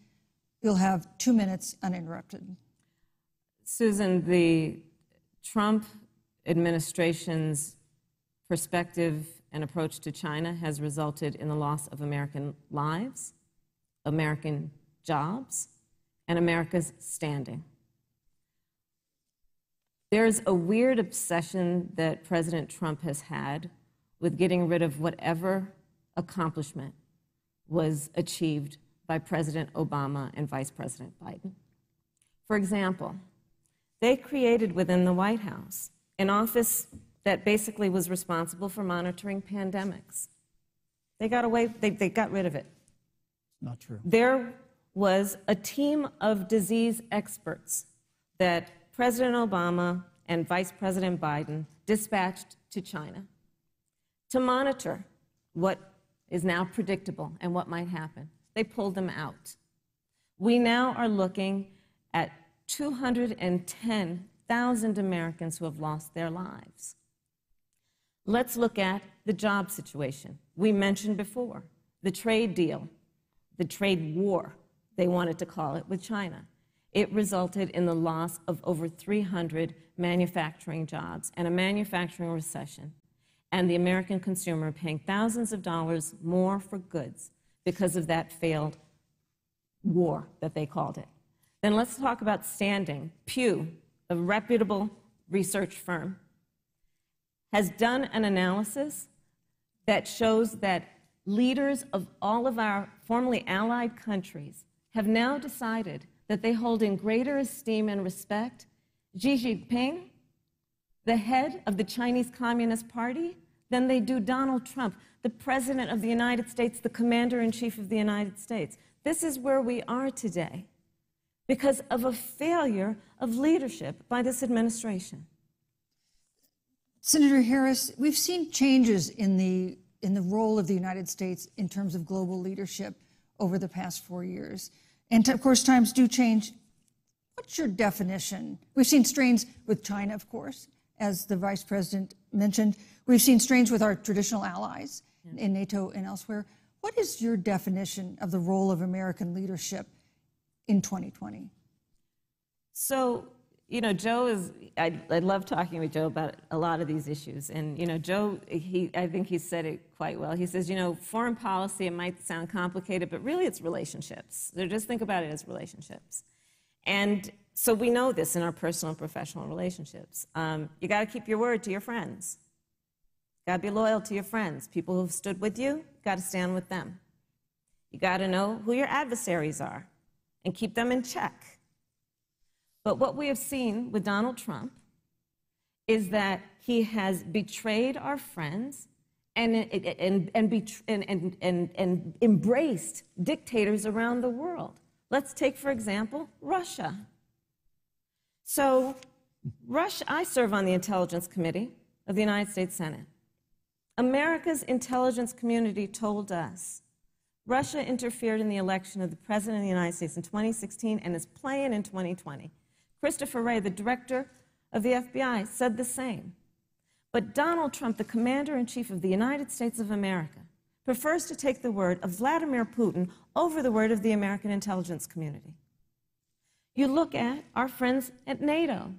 You'll have 2 minutes uninterrupted. Susan, the Trump administration's perspective and approach to China has resulted in the loss of American lives, American jobs, and America's standing. There's a weird obsession that President Trump has had with getting rid of whatever accomplishment was achieved by President Obama and Vice President Biden. For example, they created within the White House an office that basically was responsible for monitoring pandemics. They got rid of it. Not true. There was a team of disease experts that President Obama and Vice President Biden dispatched to China to monitor what is now predictable and what might happen. They pulled them out. We now are looking at 210,000 Americans who have lost their lives. Let's look at the job situation. We mentioned before the trade deal, the trade war, they wanted to call it, with China. It resulted in the loss of over 300 manufacturing jobs and a manufacturing recession, and the American consumer paying thousands of dollars more for goods because of that failed war that they called it. Then let's talk about standing. Pew, a reputable research firm, has done an analysis that shows that leaders of all of our formerly allied countries have now decided that they hold in greater esteem and respect Xi Jinping, the head of the Chinese Communist Party, than they do Donald Trump, the President of the United States, the Commander-in-Chief of the United States. This is where we are today because of a failure of leadership by this administration. Senator Harris, we've seen changes in the role of the United States in terms of global leadership over the past 4 years. And of course, times do change. What's your definition? We've seen strains with China, of course, as the Vice President mentioned. We've seen strains with our traditional allies in NATO and elsewhere. What is your definition of the role of American leadership in 2020? So, you know, Joe is, I love talking with Joe about a lot of these issues. And, you know, Joe, I think he said it quite well. He says, you know, foreign policy, it might sound complicated, but really it's relationships. So just think about it as relationships. And so we know this in our personal and professional relationships. You got to keep your word to your friends. Got to be loyal to your friends. People who've stood with you, got to stand with them. You got to know who your adversaries are and keep them in check. But what we have seen with Donald Trump is that he has betrayed our friends and embraced dictators around the world. Let's take, for example, Russia. So, Russia, I serve on the Intelligence Committee of the United States Senate. America's intelligence community told us Russia interfered in the election of the President of the United States in 2016 and is playing in 2020. Christopher Wray, the director of the FBI, said the same. But Donald Trump, the Commander-in-Chief of the United States of America, prefers to take the word of Vladimir Putin over the word of the American intelligence community. You look at our friends at NATO.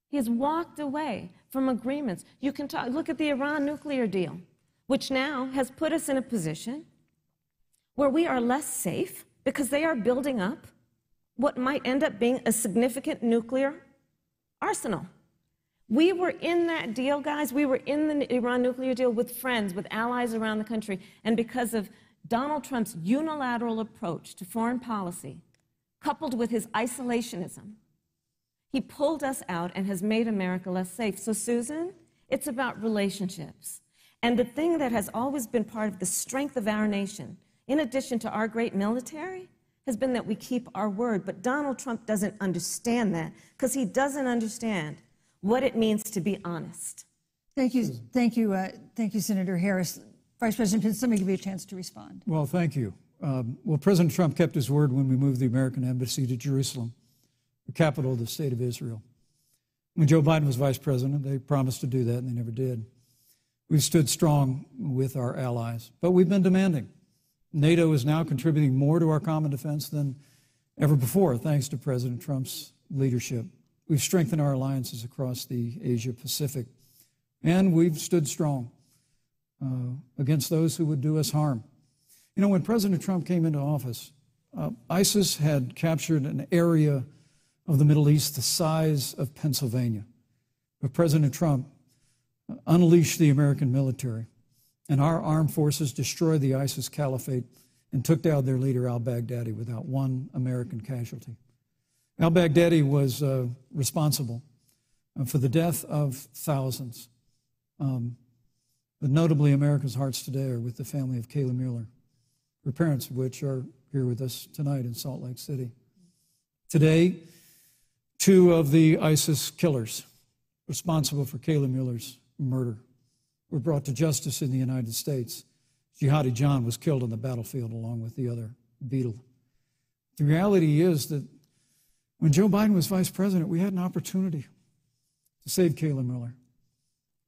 He has walked away from agreements. You can look at the Iran nuclear deal, which now has put us in a position where we are less safe because they are building up what might end up being a significant nuclear arsenal. We were in that deal, guys. We were in the Iran nuclear deal with friends, with allies around the country. And because of Donald Trump's unilateral approach to foreign policy, coupled with his isolationism, he pulled us out and has made America less safe. So, Susan, it's about relationships. And the thing that has always been part of the strength of our nation, in addition to our great military, has been that we keep our word. But Donald Trump doesn't understand that because he doesn't understand what it means to be honest. Thank you, Senator Harris. Vice President Pence, let me give you a chance to respond. Well, thank you. Well, President Trump kept his word when we moved the American embassy to Jerusalem, the capital of the state of Israel. When Joe Biden was vice president, they promised to do that, and they never did. We've stood strong with our allies, but we've been demanding. NATO is now contributing more to our common defense than ever before, thanks to President Trump's leadership. We've strengthened our alliances across the Asia-Pacific, and we've stood strong against those who would do us harm. You know, when President Trump came into office, ISIS had captured an area of the Middle East the size of Pennsylvania. But President Trump unleashed the American military, and our armed forces destroyed the ISIS caliphate and took down their leader, al-Baghdadi, without one American casualty. Al-Baghdadi was responsible for the death of thousands. But notably, America's hearts today are with the family of Kayla Mueller, her parents of which are here with us tonight in Salt Lake City. Today, 2 of the ISIS killers responsible for Kayla Mueller's murder were brought to justice in the United States. Jihadi John was killed on the battlefield along with the other beetle. The reality is that when Joe Biden was vice president, we had an opportunity to save Kayla Mueller.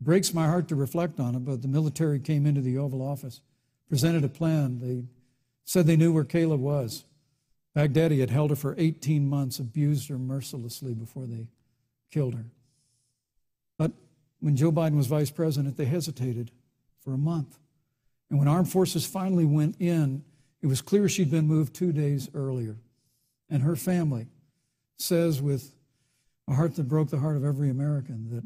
It breaks my heart to reflect on it, but the military came into the Oval Office, presented a plan. They said they knew where Kayla was. Baghdadi had held her for 18 months, abused her mercilessly before they killed her. But when Joe Biden was vice president, they hesitated for a month. And when armed forces finally went in, it was clear she'd been moved 2 days earlier. And her family says with a heart that broke the heart of every American that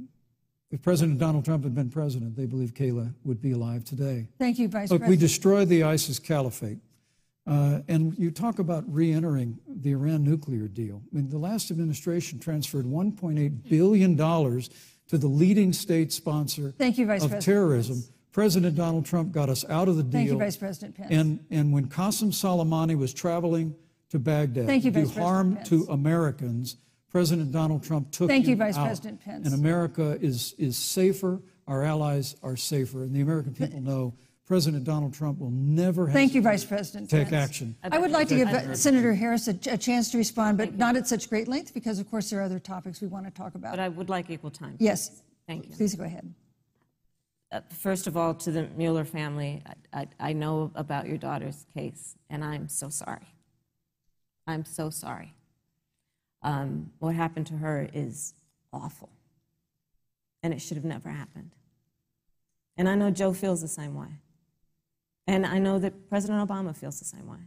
if President Donald Trump had been president, they believe Kayla would be alive today. Thank you, Vice Look, President. we destroyed the ISIS caliphate. And you talk about re-entering the Iran nuclear deal. I mean, the last administration transferred $1.8 billion to the leading state sponsor of terrorism. President Donald Trump got us out of the deal. Thank you, Vice President Pence. And when Qasem Soleimani was traveling to Baghdad to do harm to Americans, President Donald Trump took him out. Thank you, Vice President Pence. And America is safer, our allies are safer, and the American people know President Donald Trump will never Thank you, Vice President take Pence. action. I would like to give Senator Harris a chance to respond, but not at such great length because, of course, there are other topics we want to talk about. But I would like equal time. Yes. Thank you. Please go ahead. First of all, to the Mueller family, I know about your daughter's case, and I'm so sorry. I'm so sorry. What happened to her is awful, and it should have never happened. And I know Joe feels the same way. And I know that President Obama feels the same way.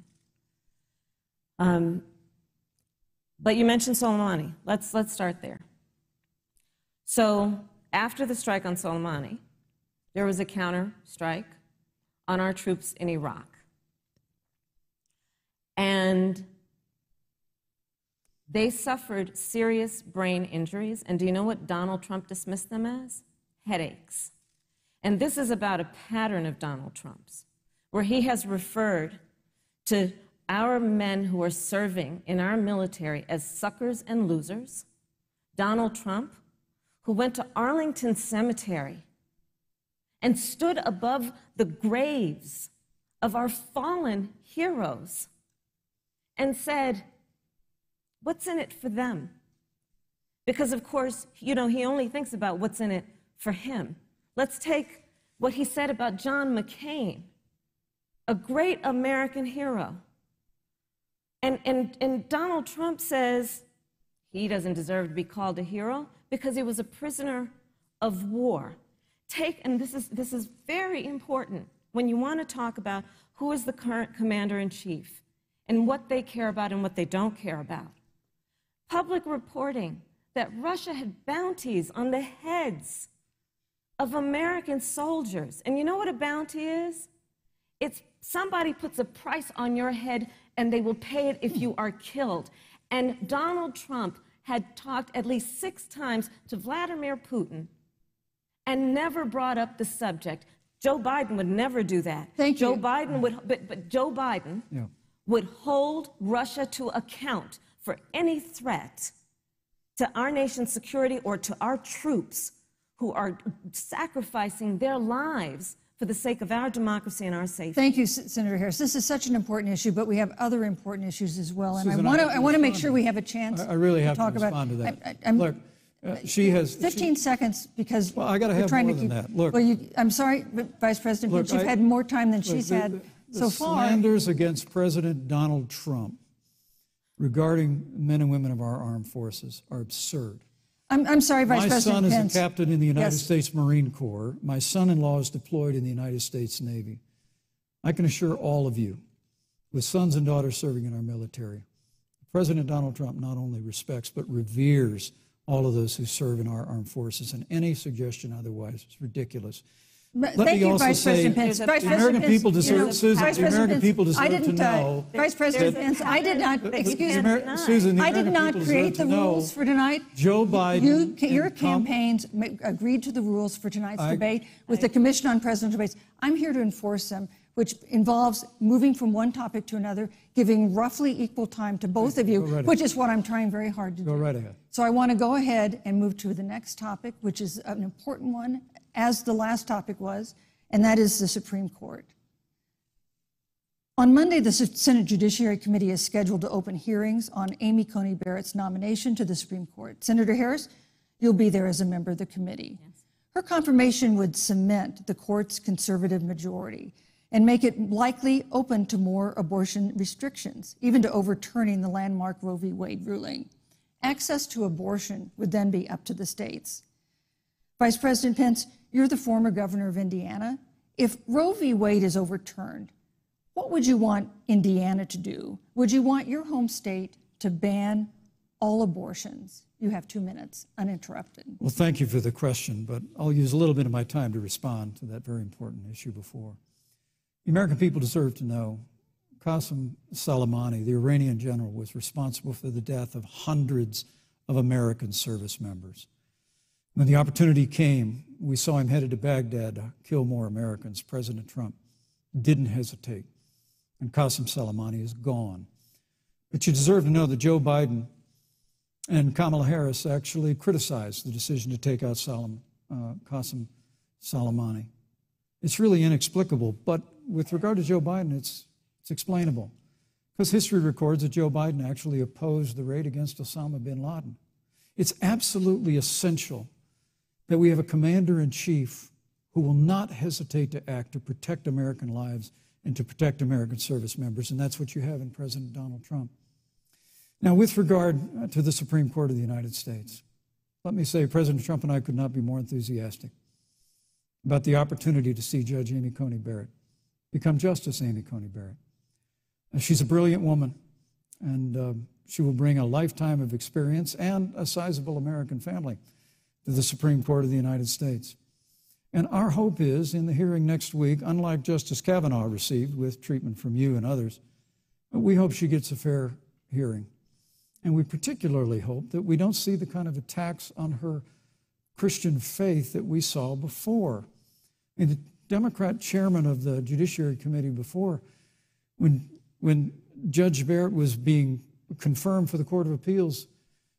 But you mentioned Soleimani. Let's start there. So after the strike on Soleimani, there was a counter strike on our troops in Iraq. And they suffered serious brain injuries. And do you know what Donald Trump dismissed them as? Headaches. And this is about a pattern of Donald Trump's, where he has referred to our men who are serving in our military as suckers and losers. Donald Trump, who went to Arlington Cemetery and stood above the graves of our fallen heroes and said, what's in it for them? Because, of course, you know, he only thinks about what's in it for him. Let's take what he said about John McCain, a great American hero. And Donald Trump says he doesn't deserve to be called a hero because he was a prisoner of war. And this is very important when you want to talk about who is the current commander-in-chief and what they care about and what they don't care about. Public reporting that Russia had bounties on the heads of American soldiers. And you know what a bounty is? It's somebody puts a price on your head and they will pay it if you are killed. And Donald Trump had talked at least 6 times to Vladimir Putin and never brought up the subject. Joe Biden would never do that. Thank you. Joe Biden would, but Joe Biden would hold Russia to account for any threat to our nation's security or to our troops who are sacrificing their lives for the sake of our democracy and our safety. Thank you, Senator Harris. This is such an important issue, but we have other important issues as well. And Susan, I want to make sure we have a chance I really have to talk to respond about to that. Look, she has 15 seconds because well, I got to have trying more to than keep, that. Look, well, I'm sorry, but Vice President Pence, you've had more time than she's had so far. The slanders against President Donald Trump regarding men and women of our armed forces are absurd. I'm sorry, Vice My President son Pence. is a captain in the United Yes. States Marine Corps. My son-in-law is deployed in the United States Navy. I can assure all of you, with sons and daughters serving in our military, President Donald Trump not only respects but reveres all of those who serve in our armed forces, and any suggestion otherwise is ridiculous. Thank you, Vice President Pence. The American people deserve, Susan, the American people deserve to know. Vice President Pence, I did not, excuse me, Susan, the I did American not people create deserve the to know rules for tonight. Joe Biden. Your campaigns agreed to the rules for tonight's debate with the Commission on Presidential Debates. I'm here to enforce them, which involves moving from one topic to another, giving roughly equal time to both of you, which is what I'm trying very hard to do. Go right ahead. So I want to go ahead and move to the next topic, which is an important one, as the last topic was, and that is the Supreme Court. On Monday, the Senate Judiciary Committee is scheduled to open hearings on Amy Coney Barrett's nomination to the Supreme Court. Senator Harris, you'll be there as a member of the committee. Yes. Her confirmation would cement the court's conservative majority and make it likely open to more abortion restrictions, even to overturning the landmark Roe v. Wade ruling. Access to abortion would then be up to the states. Vice President Pence, you're the former governor of Indiana. If Roe v. Wade is overturned, what would you want Indiana to do? Would you want your home state to ban all abortions? You have 2 minutes, uninterrupted. Well, thank you for the question, but I'll use a little bit of my time to respond to that very important issue before. The American people deserve to know Qasem Soleimani, the Iranian general, was responsible for the death of hundreds of American service members. When the opportunity came, we saw him headed to Baghdad to kill more Americans. President Trump didn't hesitate, and Qasem Soleimani is gone. But you deserve to know that Joe Biden and Kamala Harris actually criticized the decision to take out Qasem Soleimani. It's really inexplicable, but with regard to Joe Biden, it's explainable. Because history records that Joe Biden actually opposed the raid against Osama bin Laden. It's absolutely essential that we have a commander-in-chief who will not hesitate to act to protect American lives and to protect American service members, and that's what you have in President Donald Trump. Now, with regard to the Supreme Court of the United States, let me say President Trump and I could not be more enthusiastic about the opportunity to see Judge Amy Coney Barrett become Justice Amy Coney Barrett. She's a brilliant woman, and she will bring a lifetime of experience and a sizable American family to the Supreme Court of the United States. And our hope is, in the hearing next week, unlike Justice Kavanaugh received with treatment from you and others, we hope she gets a fair hearing. And we particularly hope that we don't see the kind of attacks on her Christian faith that we saw before. I mean, the Democrat chairman of the Judiciary Committee before, when Judge Barrett was being confirmed for the Court of Appeals,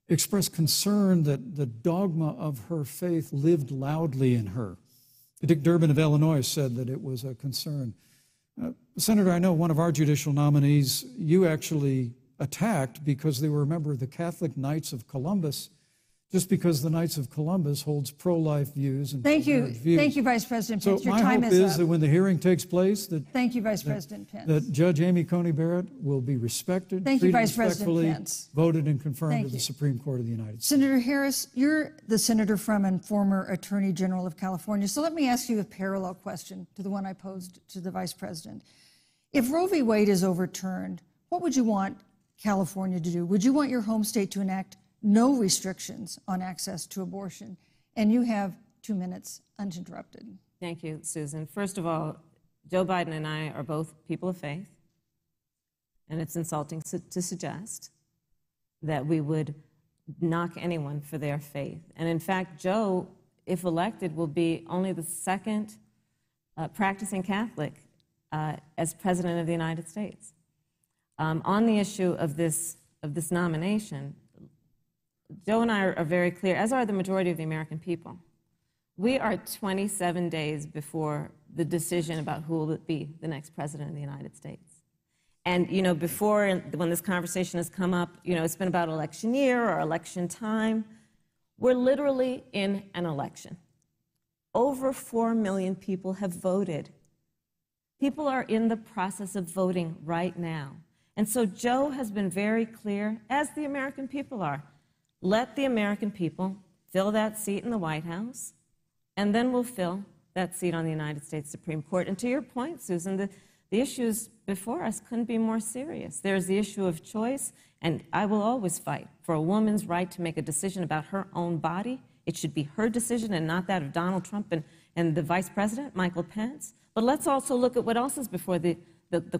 expressed concern that the dogma of her faith lived loudly in her. Dick Durbin of Illinois said that it was a concern. Senator, I know one of our judicial nominees you actually attacked because they were a member of the Catholic Knights of Columbus, just because the Knights of Columbus holds pro-life views and Thank you, views. Vice President Pence. So Your my time hope is is up. that when the hearing takes place, Thank you, Vice President Pence. that Judge Amy Coney Barrett will be respected, Thank you, treated Vice President respectfully, Pence. voted and confirmed Thank to the you. Supreme Court of the United States. Senator Harris, you're the senator from and former Attorney General of California. So let me ask you a parallel question to the one I posed to the Vice President. If Roe v. Wade is overturned, what would you want California to do? Would you want your home state to enact no restrictions on access to abortion? And you have 2 minutes uninterrupted. Thank you, Susan. First of all, Joe Biden and I are both people of faith, and it's insulting to suggest that we would knock anyone for their faith. And in fact, Joe, if elected, will be only the second practicing Catholic as President of the United States. On the issue of this nomination, Joe and I are very clear, as are the majority of the American people. We are 27 days before the decision about who will be the next president of the United States. And, you know, before, when this conversation has come up, you know, it's been about election year or election time. We're literally in an election. Over 4 million people have voted. People are in the process of voting right now. And so Joe has been very clear, as the American people are. Let the American people fill that seat in the White House, and then we'll fill that seat on the United States Supreme Court. And to your point, Susan, the issues before us couldn't be more serious. There's the issue of choice, and I will always fight for a woman's right to make a decision about her own body. It should be her decision and not that of Donald Trump and the Vice President, Michael Pence. But let's also look at what else is before the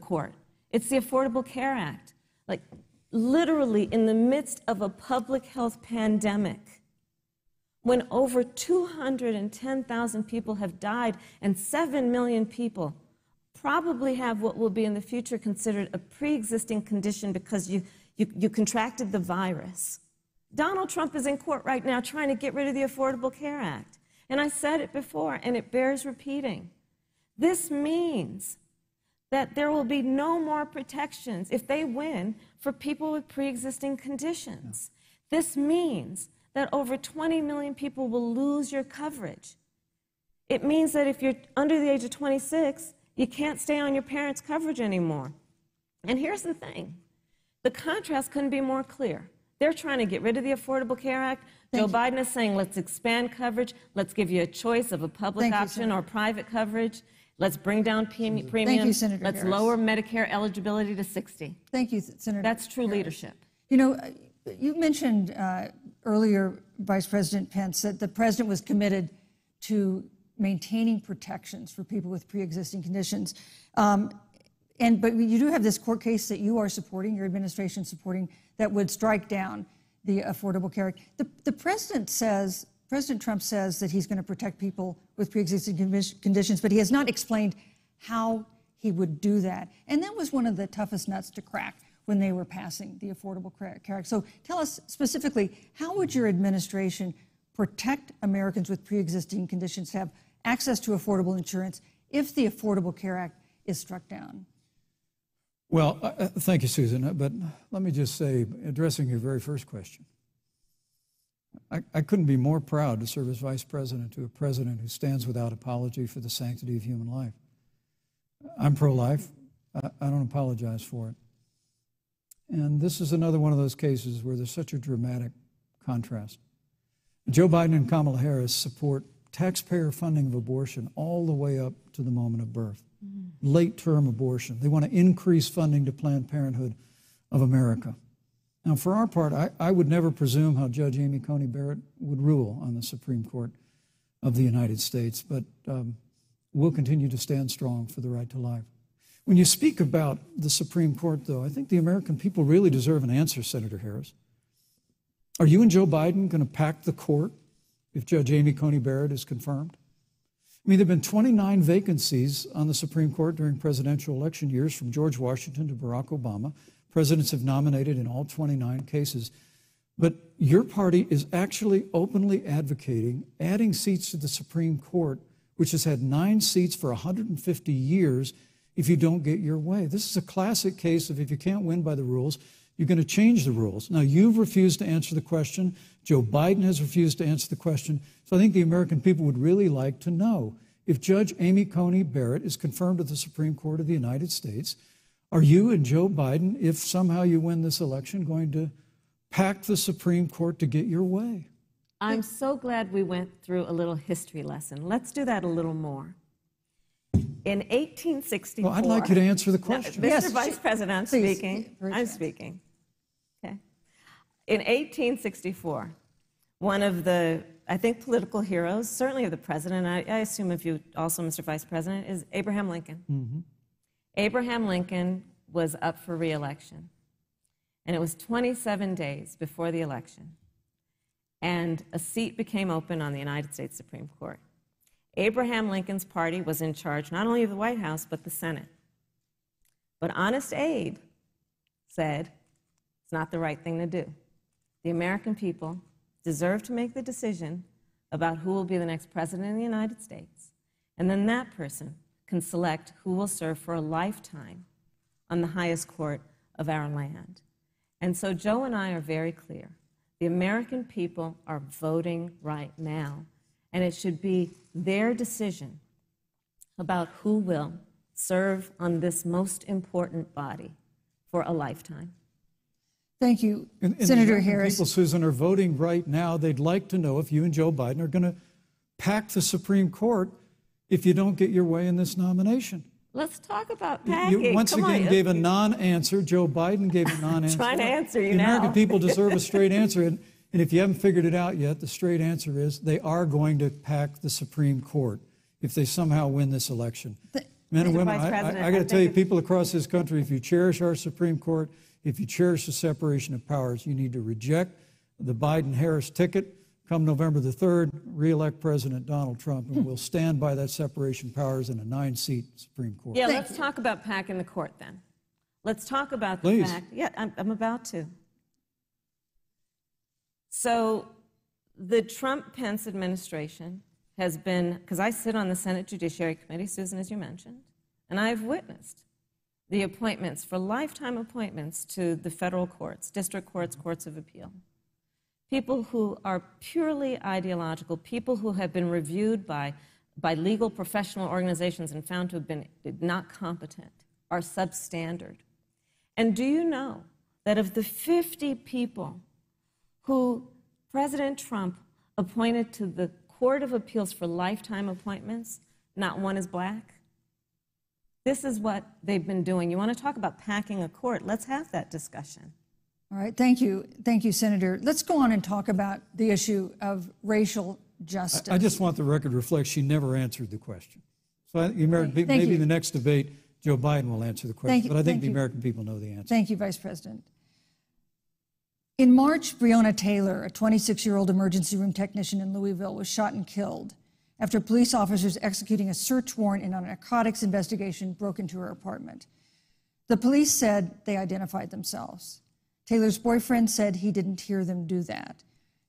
court. It's the Affordable Care Act. Like, literally in the midst of a public health pandemic, when over 210,000 people have died and 7 million people probably have what will be in the future considered a pre-existing condition because you contracted the virus. Donald Trump is in court right now trying to get rid of the Affordable Care Act. And I said it before, and it bears repeating. This means that there will be no more protections, if they win, for people with pre-existing conditions. This means that over 20 million people will lose your coverage. It means that if you're under the age of 26, you can't stay on your parents' coverage anymore. And here's the thing. The contrast couldn't be more clear. They're trying to get rid of the Affordable Care Act. Joe Biden is saying, let's expand coverage. Let's give you a choice of a public option or private coverage. Let's bring down premiums. Thank you, Senator Let's Harris. lower Medicare eligibility to 60. Thank you, Senator. That's true Harris. leadership. You know, you mentioned earlier, Vice President Pence, that the president was committed to maintaining protections for people with pre-existing conditions. But you do have this court case that you are supporting, your administration supporting, that would strike down the Affordable Care Act. The president says, President Trump says that he's going to protect people with pre-existing conditions, but he has not explained how he would do that. And that was one of the toughest nuts to crack when they were passing the Affordable Care Act. So tell us specifically, how would your administration protect Americans with pre-existing conditions to have access to affordable insurance if the Affordable Care Act is struck down? Well, thank you, Susan. But let me just say, addressing your very first question, I couldn't be more proud to serve as vice president to a president who stands without apology for the sanctity of human life. I'm pro-life. I don't apologize for it. And this is another one of those cases where there's such a dramatic contrast. Joe Biden and Kamala Harris support taxpayer funding of abortion all the way up to the moment of birth. Late-term abortion. They want to increase funding to Planned Parenthood of America. Now, for our part, I would never presume how Judge Amy Coney Barrett would rule on the Supreme Court of the United States, but we'll continue to stand strong for the right to life. When you speak about the Supreme Court, though, I think the American people really deserve an answer, Senator Harris. Are you and Joe Biden going to pack the court if Judge Amy Coney Barrett is confirmed? I mean, there have been 29 vacancies on the Supreme Court during presidential election years, from George Washington to Barack Obama. Presidents have nominated in all 29 cases. But your party is actually openly advocating adding seats to the Supreme Court, which has had 9 seats for 150 years, if you don't get your way. This is a classic case of if you can't win by the rules, you're going to change the rules. Now, you've refused to answer the question. Joe Biden has refused to answer the question. So I think the American people would really like to know, if Judge Amy Coney Barrett is confirmed at the Supreme Court of the United States, are you and Joe Biden, if somehow you win this election, going to pack the Supreme Court to get your way? I'm so glad we went through a little history lesson. Let's do that a little more. In 1864... Well, I'd like you to answer the question. No, Mr. Vice President, I'm speaking. I'm speaking. Okay. In 1864, one of the, I think, political heroes, certainly of the president, I assume of you also, Mr. Vice President, is Abraham Lincoln. Mm-hmm. Abraham Lincoln was up for re-election, and it was 27 days before the election, and a seat became open on the United States Supreme Court. Abraham Lincoln's party was in charge not only of the White House, but the Senate. But Honest Abe said it's not the right thing to do. The American people deserve to make the decision about who will be the next president of the United States, and then that person can select who will serve for a lifetime on the highest court of our land. And so Joe and I are very clear. The American people are voting right now, and it should be their decision about who will serve on this most important body for a lifetime. Thank you, And Senator the Harris. people, Susan, are voting right now. They'd like to know if you and Joe Biden are going to pack the Supreme Court if you don't get your way in this nomination. Let's talk about packing. You once Come again on. gave a non-answer. Joe Biden gave a non-answer. Trying to answer you the now. American people deserve a straight answer. And if you haven't figured it out yet, the straight answer is they are going to pack the Supreme Court if they somehow win this election. Men and Mr. women, Vice President, I got to I tell you, think people across this country, if you cherish our Supreme Court, if you cherish the separation of powers, you need to reject the Biden-Harris ticket. Come November the 3rd, re-elect President Donald Trump, and we'll stand by that separation of powers in a 9-seat Supreme Court. Yeah, let's talk about packing the court then. Let's talk about the Please. fact. Yeah, I'm about to. So the Trump-Pence administration has been, because I sit on the Senate Judiciary Committee, Susan, as you mentioned, and I've witnessed the appointments for lifetime appointments to the federal courts, district courts, courts of appeal. People who are purely ideological, people who have been reviewed by legal professional organizations and found to have been not competent, are substandard. And do you know that of the 50 people who President Trump appointed to the Court of Appeals for lifetime appointments, not one is black? This is what they've been doing. You want to talk about packing a court? Let's have that discussion. All right, thank you, Senator. Let's go on and talk about the issue of racial justice. I just want the record to reflect she never answered the question. So maybe you. the next debate, Joe Biden will answer the question, Thank you, but I think thank the you. American people know the answer. Thank you, Vice President. In March, Breonna Taylor, a 26-year-old emergency room technician in Louisville, was shot and killed after police officers executing a search warrant in a narcotics investigation broke into her apartment. The police said they identified themselves. Taylor's boyfriend said he didn't hear them do that.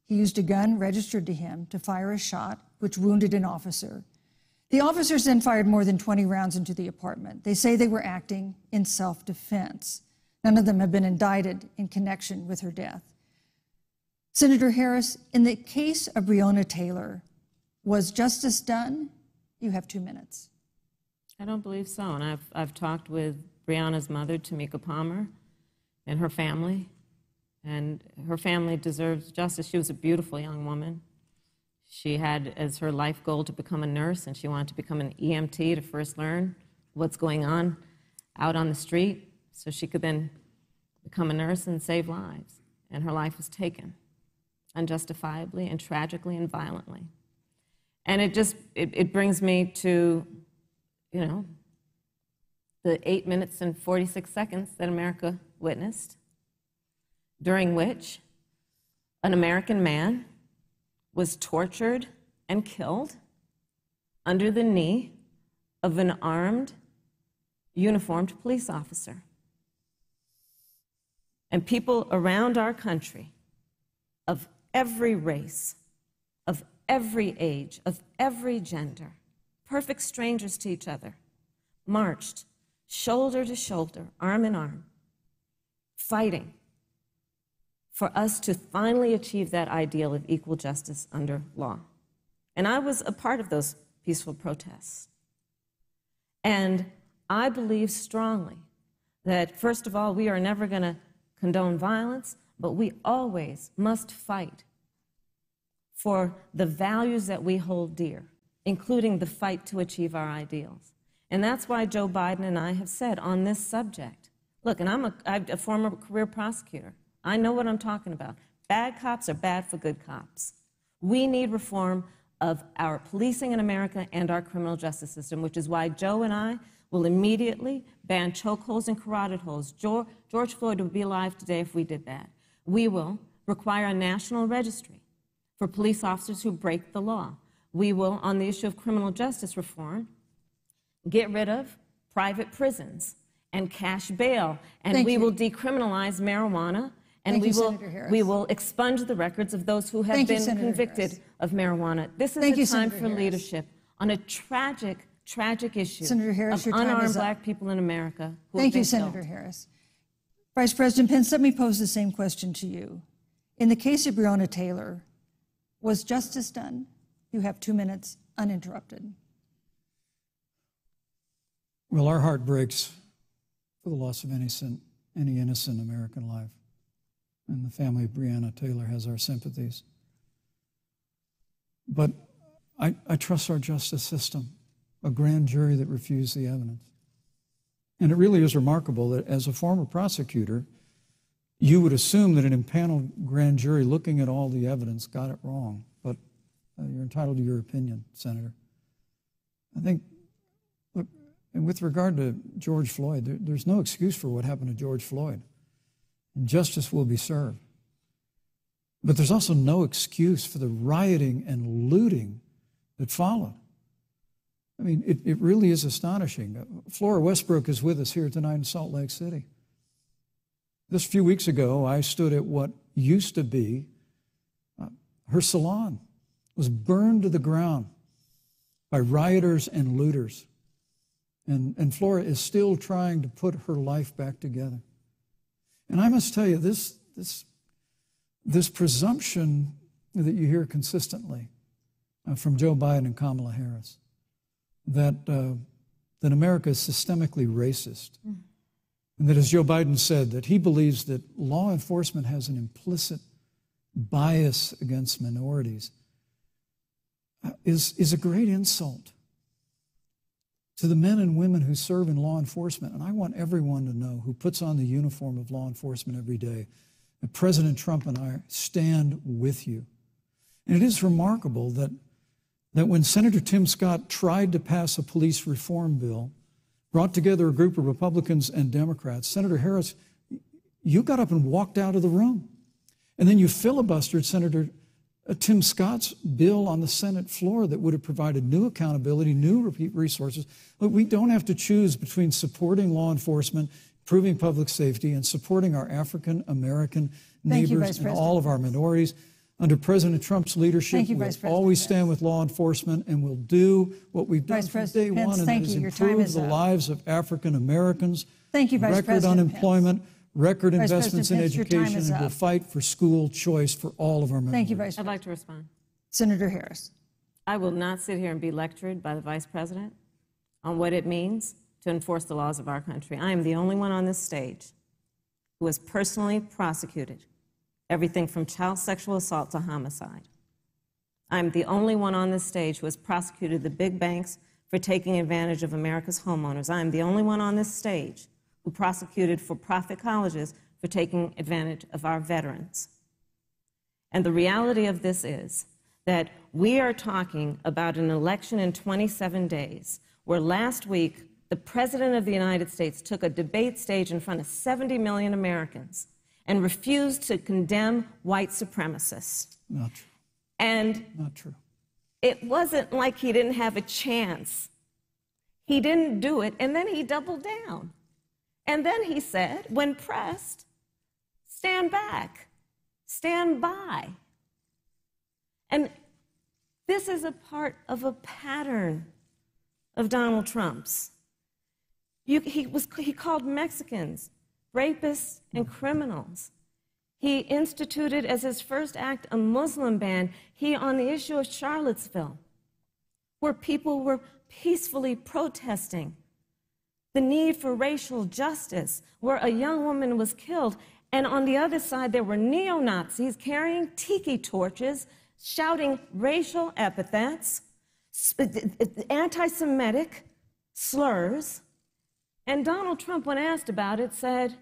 He used a gun registered to him to fire a shot, which wounded an officer. The officers then fired more than 20 rounds into the apartment. They say they were acting in self-defense. None of them have been indicted in connection with her death. Senator Harris, in the case of Breonna Taylor, was justice done? You have 2 minutes. I don't believe so. And I've talked with Breonna's mother, Tamika Palmer, and her family. And her family deserves justice. She was a beautiful young woman. She had as her life goal to become a nurse, and she wanted to become an EMT to first learn what's going on out on the street so she could then become a nurse and save lives. And her life was taken unjustifiably and tragically and violently. And it brings me to, the 8 minutes and 46 seconds that America witnessed, during which an American man was tortured and killed under the knee of an armed, uniformed police officer. And people around our country of every race, of every age, of every gender, perfect strangers to each other, marched shoulder to shoulder, arm in arm, fighting for us to finally achieve that ideal of equal justice under law. And I was a part of those peaceful protests. And I believe strongly that, first of all, we are never going to condone violence, but we always must fight for the values that we hold dear, including the fight to achieve our ideals. And that's why Joe Biden and I have said on this subject, look, and I'm a former career prosecutor. I know what I'm talking about. Bad cops are bad for good cops. We need reform of our policing in America and our criminal justice system, which is why Joe and I will immediately ban chokeholds and carotid holds. George Floyd would be alive today if we did that. We will require a national registry for police officers who break the law. We will, on the issue of criminal justice reform, get rid of private prisons and cash bail. And Thank we you. will decriminalize marijuana. And Thank you, Senator Harris. we will expunge the records of those who have Thank you, been Senator convicted Harris. of marijuana. This is Thank you, a time Senator for Harris. leadership on a tragic, tragic issue Senator Harris, of your time is unarmed up. black people in America who Thank have you, been Senator killed. Harris. Vice President Pence, let me pose the same question to you. In the case of Breonna Taylor, was justice done? You have 2 minutes uninterrupted. Well, our heart breaks for the loss of any innocent American life. And the family of Breonna Taylor has our sympathies. But I trust our justice system, a grand jury that refused the evidence. And it really is remarkable that as a former prosecutor, you would assume that an impaneled grand jury looking at all the evidence got it wrong. But you're entitled to your opinion, Senator. I think, look, and with regard to George Floyd, there's no excuse for what happened to George Floyd. And justice will be served. But there's also no excuse for the rioting and looting that followed. I mean, it really is astonishing. Flora Westbrook is with us here tonight in Salt Lake City. Just a few weeks ago, I stood at what used to be her salon. It was burned to the ground by rioters and looters. And Flora is still trying to put her life back together. And I must tell you, this presumption that you hear consistently from Joe Biden and Kamala Harris, that America is systemically racist, and that, as Joe Biden said, that he believes that law enforcement has an implicit bias against minorities, is a great insult to the men and women who serve in law enforcement. And I want everyone to know who puts on the uniform of law enforcement every day that President Trump and I stand with you. And it is remarkable that when Senator Tim Scott tried to pass a police reform bill, brought together a group of Republicans and Democrats, Senator Harris, you got up and walked out of the room. And then you filibustered Senator Tim Scott's bill on the Senate floor that would have provided new accountability, new resources. Look, we don't have to choose between supporting law enforcement, improving public safety, and supporting our African American neighbors and all of our minorities. Under President Trump's leadership, we'll always stand with law enforcement, and we'll do what we've done from day one, and that is improve the lives of African Americans. Thank you, Vice President Record unemployment, Pence. record Vice investments in President Pence, your time education, is and we'll up. fight for school choice for all of our minorities. Thank you, Vice I'd President. like to respond. Senator Harris. I will not sit here and be lectured by the Vice President on what it means to enforce the laws of our country. I am the only one on this stage who has personally prosecuted everything from child sexual assault to homicide. I'm the only one on this stage who has prosecuted the big banks for taking advantage of America's homeowners. I'm the only one on this stage who prosecuted for-profit colleges for taking advantage of our veterans. And the reality of this is that we are talking about an election in 27 days, where last week the President of the United States took a debate stage in front of 70 million Americans and refused to condemn white supremacists. Not true. And Not true. it wasn't like he didn't have a chance. He didn't do it, and then he doubled down. And then he said, when pressed, stand back, stand by. And this is a part of a pattern of Donald Trump's. He called Mexicans rapists and criminals. He instituted as his first act a Muslim ban. On the issue of Charlottesville, where people were peacefully protesting the need for racial justice, where a young woman was killed, and on the other side there were neo-Nazis carrying tiki torches, shouting racial epithets, anti-Semitic slurs. And Donald Trump, when asked about it, said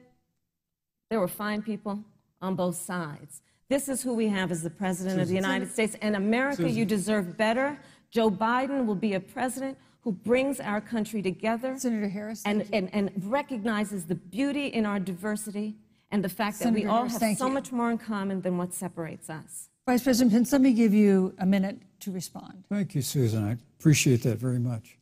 there were fine people on both sides. This is who we have as the President of the United States. And America, you deserve better. Joe Biden will be a president who brings our country together. Senator Harris. And recognizes the beauty in our diversity and the fact that we all have so much more in common than what separates us. Vice President Pence, let me give you a minute to respond. Thank you, Susan. I appreciate that very much.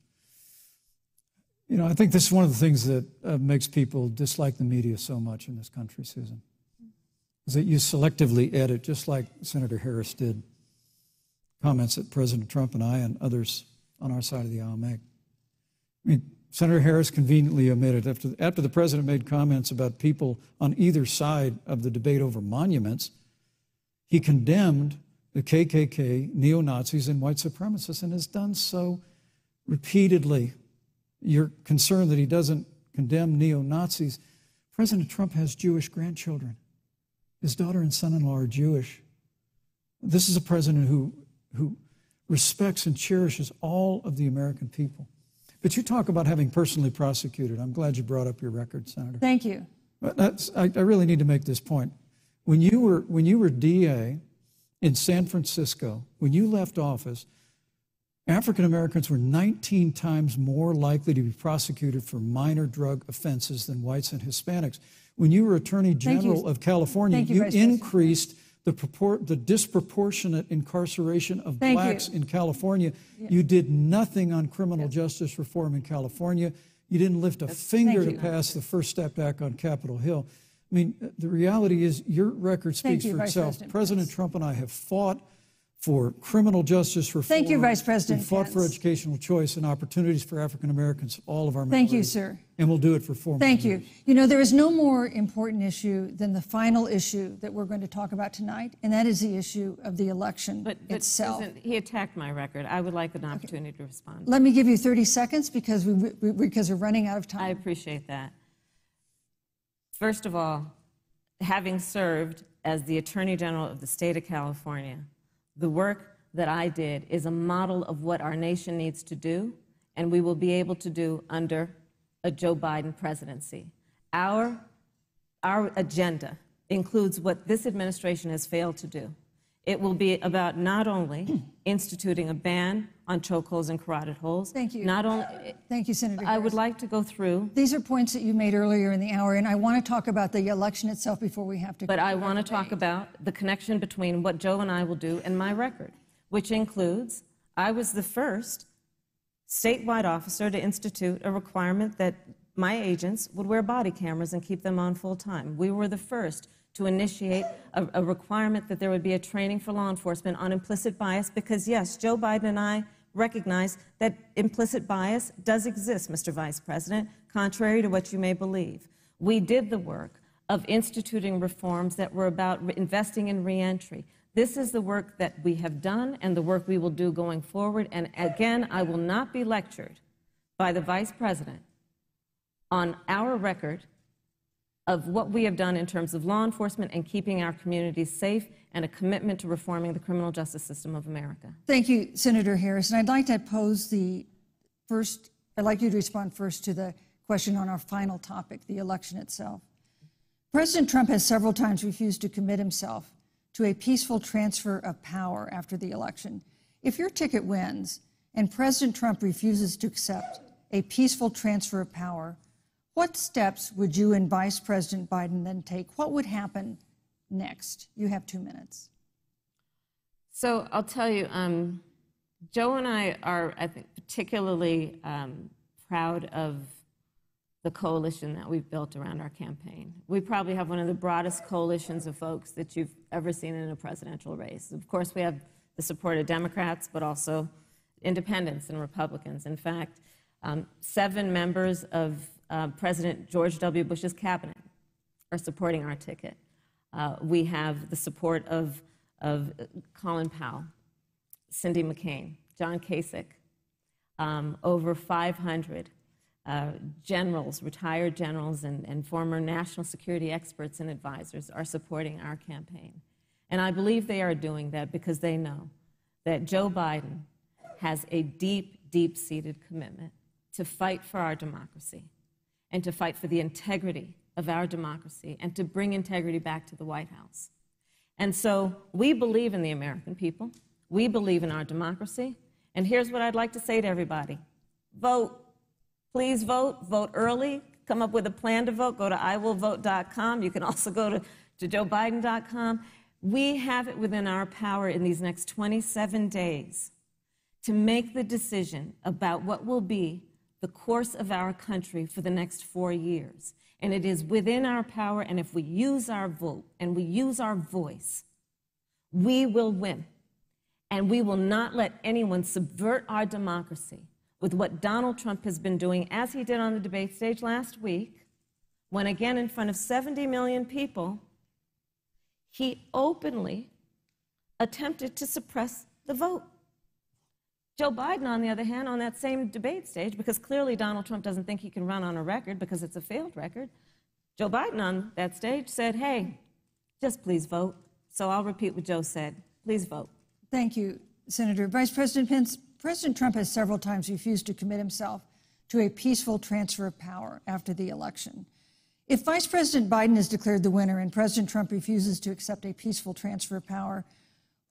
You know, I think this is one of the things that makes people dislike the media so much in this country, Susan, is that you selectively edit, just like Senator Harris did, comments that President Trump and I and others on our side of the aisle make. I mean, Senator Harris conveniently omitted, after the president made comments about people on either side of the debate over monuments, he condemned the KKK, neo-Nazis, and white supremacists, and has done so repeatedly. You're concerned that he doesn't condemn neo-Nazis. President Trump has Jewish grandchildren. His daughter and son-in-law are Jewish. This is a president who respects and cherishes all of the American people. But you talk about having personally prosecuted. I'm glad you brought up your record, Senator. Thank you. But I really need to make this point. When you were DA in San Francisco, when you left office, African Americans were 19 times more likely to be prosecuted for minor drug offenses than whites and Hispanics. When you were Attorney General of California, you increased the disproportionate incarceration of blacks in California. Yeah. You did nothing on criminal justice reform in California. You didn't lift a finger to pass the First Step Act on Capitol Hill. I mean, the reality is your record speaks for itself. President Trump and I have fought for criminal justice reform. Thank you, Vice President. We fought for educational choice and opportunities for African Americans, all of our Thank you, sir. And we'll do it for 4 more Thank years. you. You know, there is no more important issue than the final issue that we're going to talk about tonight, and that is the issue of the election itself. Susan, he attacked my record. I would like an opportunity to respond. Let me give you 30 seconds because we're running out of time. I appreciate that. First of all, having served as the Attorney General of the state of California, the work that I did is a model of what our nation needs to do, and we will be able to do under a Joe Biden presidency. Our agenda includes what this administration has failed to do. It will be about not only instituting a ban on chokeholds and carotid holes. Thank you. Thank you, Senator Harris. I would like to go through. These are points that you made earlier in the hour, and I want to talk about the election itself before we have to. But I want to talk about the connection between what Joe and I will do and my record, which includes I was the first statewide officer to institute a requirement that my agents would wear body cameras and keep them on full time. We were the first to initiate a requirement that there would be a training for law enforcement on implicit bias because, yes, Joe Biden and I recognize that implicit bias does exist, Mr. Vice President, contrary to what you may believe. We did the work of instituting reforms that were about investing in reentry. This is the work that we have done and the work we will do going forward. And again, I will not be lectured by the Vice President on our record of what we have done in terms of law enforcement and keeping our communities safe and a commitment to reforming the criminal justice system of America. Thank you, Senator Harris. And I'd like to pose I'd like you to respond first to the question on our final topic, the election itself. President Trump has several times refused to commit himself to a peaceful transfer of power after the election. If your ticket wins and President Trump refuses to accept a peaceful transfer of power, what steps would you and Vice President Biden then take? What would happen next? You have 2 minutes. So I'll tell you, Joe and I are, I think, particularly proud of the coalition that we've built around our campaign. We probably have one of the broadest coalitions of folks that you've ever seen in a presidential race. Of course, we have the support of Democrats, but also independents and Republicans. In fact, 7 members of President George W. Bush's cabinet are supporting our ticket. We have the support of Colin Powell, Cindy McCain, John Kasich, over 500 generals, retired generals, and former national security experts and advisors are supporting our campaign. And I believe they are doing that because they know that Joe Biden has a deep, deep-seated commitment to fight for our democracy and to fight for the integrity of our democracy and to bring integrity back to the White House. And so we believe in the American people. We believe in our democracy. And here's what I'd like to say to everybody. Vote. Please vote. Vote early. Come up with a plan to vote. Go to iwillvote.com. You can also go to joebiden.com. We have it within our power in these next 27 days to make the decision about what will be the course of our country for the next 4 years. And it is within our power, and if we use our vote and we use our voice, we will win. And we will not let anyone subvert our democracy with what Donald Trump has been doing, as he did on the debate stage last week, when again in front of 70 million people, he openly attempted to suppress the vote. Joe Biden, on the other hand, on that same debate stage, because clearly Donald Trump doesn't think he can run on a record because it's a failed record, Joe Biden on that stage said, hey, just please vote. So I'll repeat what Joe said. Please vote. Thank you, Senator. Vice President Pence, President Trump has several times refused to commit himself to a peaceful transfer of power after the election. If Vice President Biden is declared the winner and President Trump refuses to accept a peaceful transfer of power,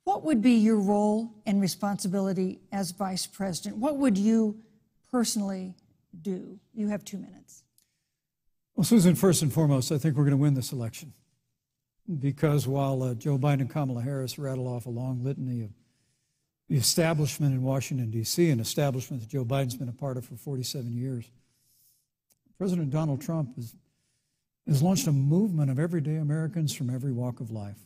what would be your role and responsibility as Vice President? What would you personally do? You have 2 minutes. Well, Susan, first and foremost, I think we're going to win this election. Because while Joe Biden and Kamala Harris rattle off a long litany of the establishment in Washington, D.C., an establishment that Joe Biden's been a part of for 47 years, President Donald Trump has launched a movement of everyday Americans from every walk of life.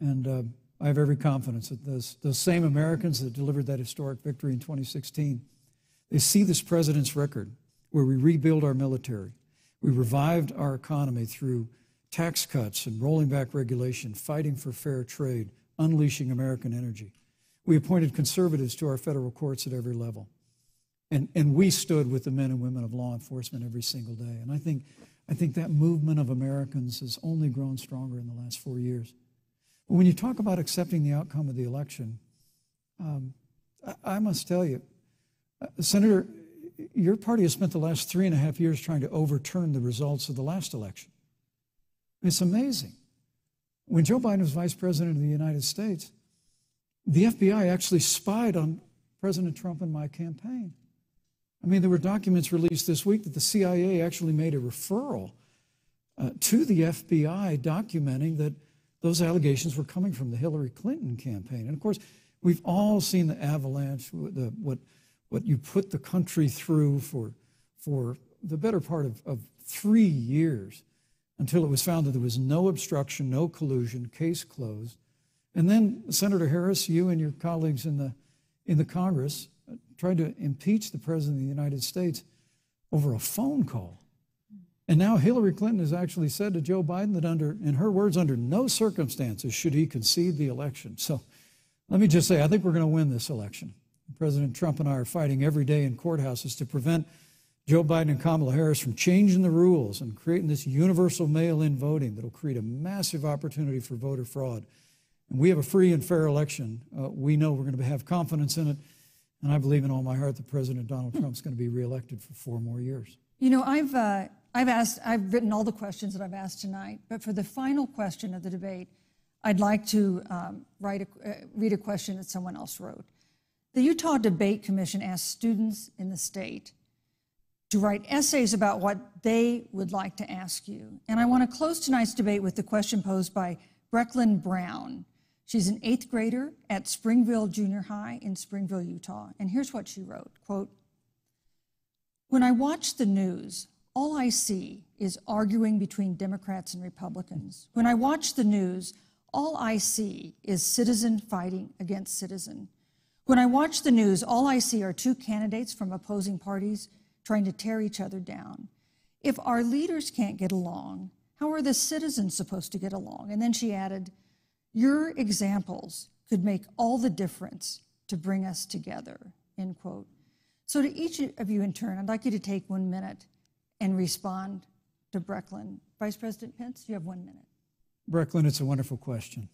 And I have every confidence that those same Americans that delivered that historic victory in 2016, they see this president's record where we rebuild our military, we revived our economy through tax cuts and rolling back regulation, fighting for fair trade, unleashing American energy. We appointed conservatives to our federal courts at every level. And we stood with the men and women of law enforcement every single day. And I think that movement of Americans has only grown stronger in the last 4 years. But when you talk about accepting the outcome of the election, I must tell you, Senator, your party has spent the last 3.5 years trying to overturn the results of the last election. It's amazing. When Joe Biden was vice president of the United States, the FBI actually spied on President Trump and my campaign. I mean, there were documents released this week that the CIA actually made a referral to the FBI documenting that those allegations were coming from the Hillary Clinton campaign. And of course, we've all seen the avalanche, what you put the country through for the better part of 3 years, until it was found that there was no obstruction, no collusion, case closed. And then, Senator Harris, you and your colleagues in the Congress tried to impeach the President of the United States over a phone call. And now Hillary Clinton has actually said to Joe Biden that in her words, under no circumstances should he concede the election. So let me just say, I think we're going to win this election. President Trump and I are fighting every day in courthouses to prevent Joe Biden and Kamala Harris from changing the rules and creating this universal mail-in voting that will create a massive opportunity for voter fraud. And we have a free and fair election. We know we're going to have confidence in it. And I believe in all my heart that President Donald Trump's going to be reelected for 4 more years. You know, I've written all the questions that I've asked tonight, but for the final question of the debate, I'd like to read a question that someone else wrote. The Utah Debate Commission asked students in the state to write essays about what they would like to ask you. And I want to close tonight's debate with the question posed by Brecklin Brown. She's an 8th grader at Springville Junior High in Springville, Utah. And here's what she wrote, quote, "When I watch the news, all I see is arguing between Democrats and Republicans. When I watch the news, all I see is citizen fighting against citizen. When I watch the news, all I see are 2 candidates from opposing parties trying to tear each other down. If our leaders can't get along, how are the citizens supposed to get along?" And then she added, "Your examples could make all the difference to bring us together," end quote. So to each of you in turn, I'd like you to take 1 minute and respond to Brecklin. Vice President Pence, you have 1 minute. Brecklin, it's a wonderful question.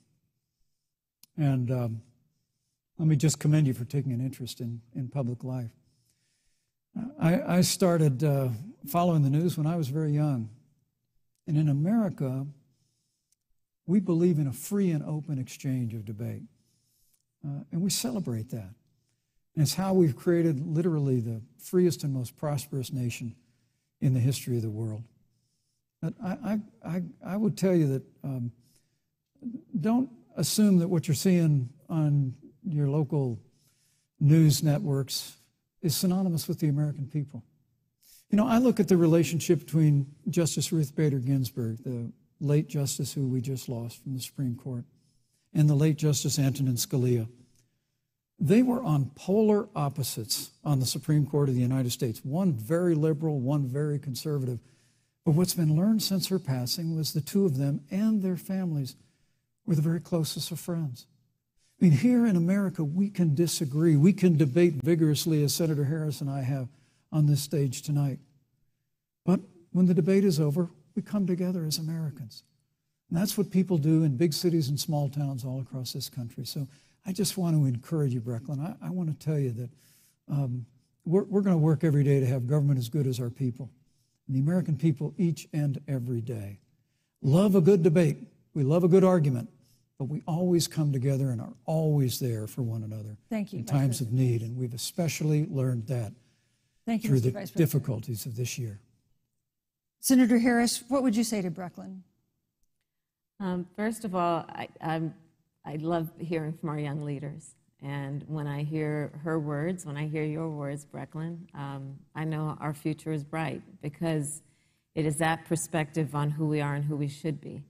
And let me just commend you for taking an interest in public life. I started following the news when I was very young. And in America, we believe in a free and open exchange of debate. And we celebrate that. And it's how we've created literally the freest and most prosperous nation in the history of the world. But I would tell you that don't assume that what you're seeing on your local news networks is synonymous with the American people. You know, I look at the relationship between Justice Ruth Bader Ginsburg, the late justice who we just lost from the Supreme Court, and the late Justice Antonin Scalia. They were on polar opposites on the Supreme Court of the United States, one very liberal, one very conservative. But what's been learned since her passing was the two of them and their families were the very closest of friends. I mean, here in America, we can disagree. We can debate vigorously, as Senator Harris and I have on this stage tonight. But when the debate is over, we come together as Americans. And that's what people do in big cities and small towns all across this country. So I just want to encourage you, Brecklin. I want to tell you that we're going to work every day to have government as good as our people. And the American people each and every day love a good debate. We love a good argument. But we always come together and are always there for one another. Thank you, in Vice times President. of need. And we've especially learned that Thank you, through Mr. the Vice President. difficulties of this year. Senator Harris, what would you say to Brecklin? First of all, I love hearing from our young leaders. And when I hear her words, when I hear your words, Brecklin, I know our future is bright because it is that perspective on who we are and who we should be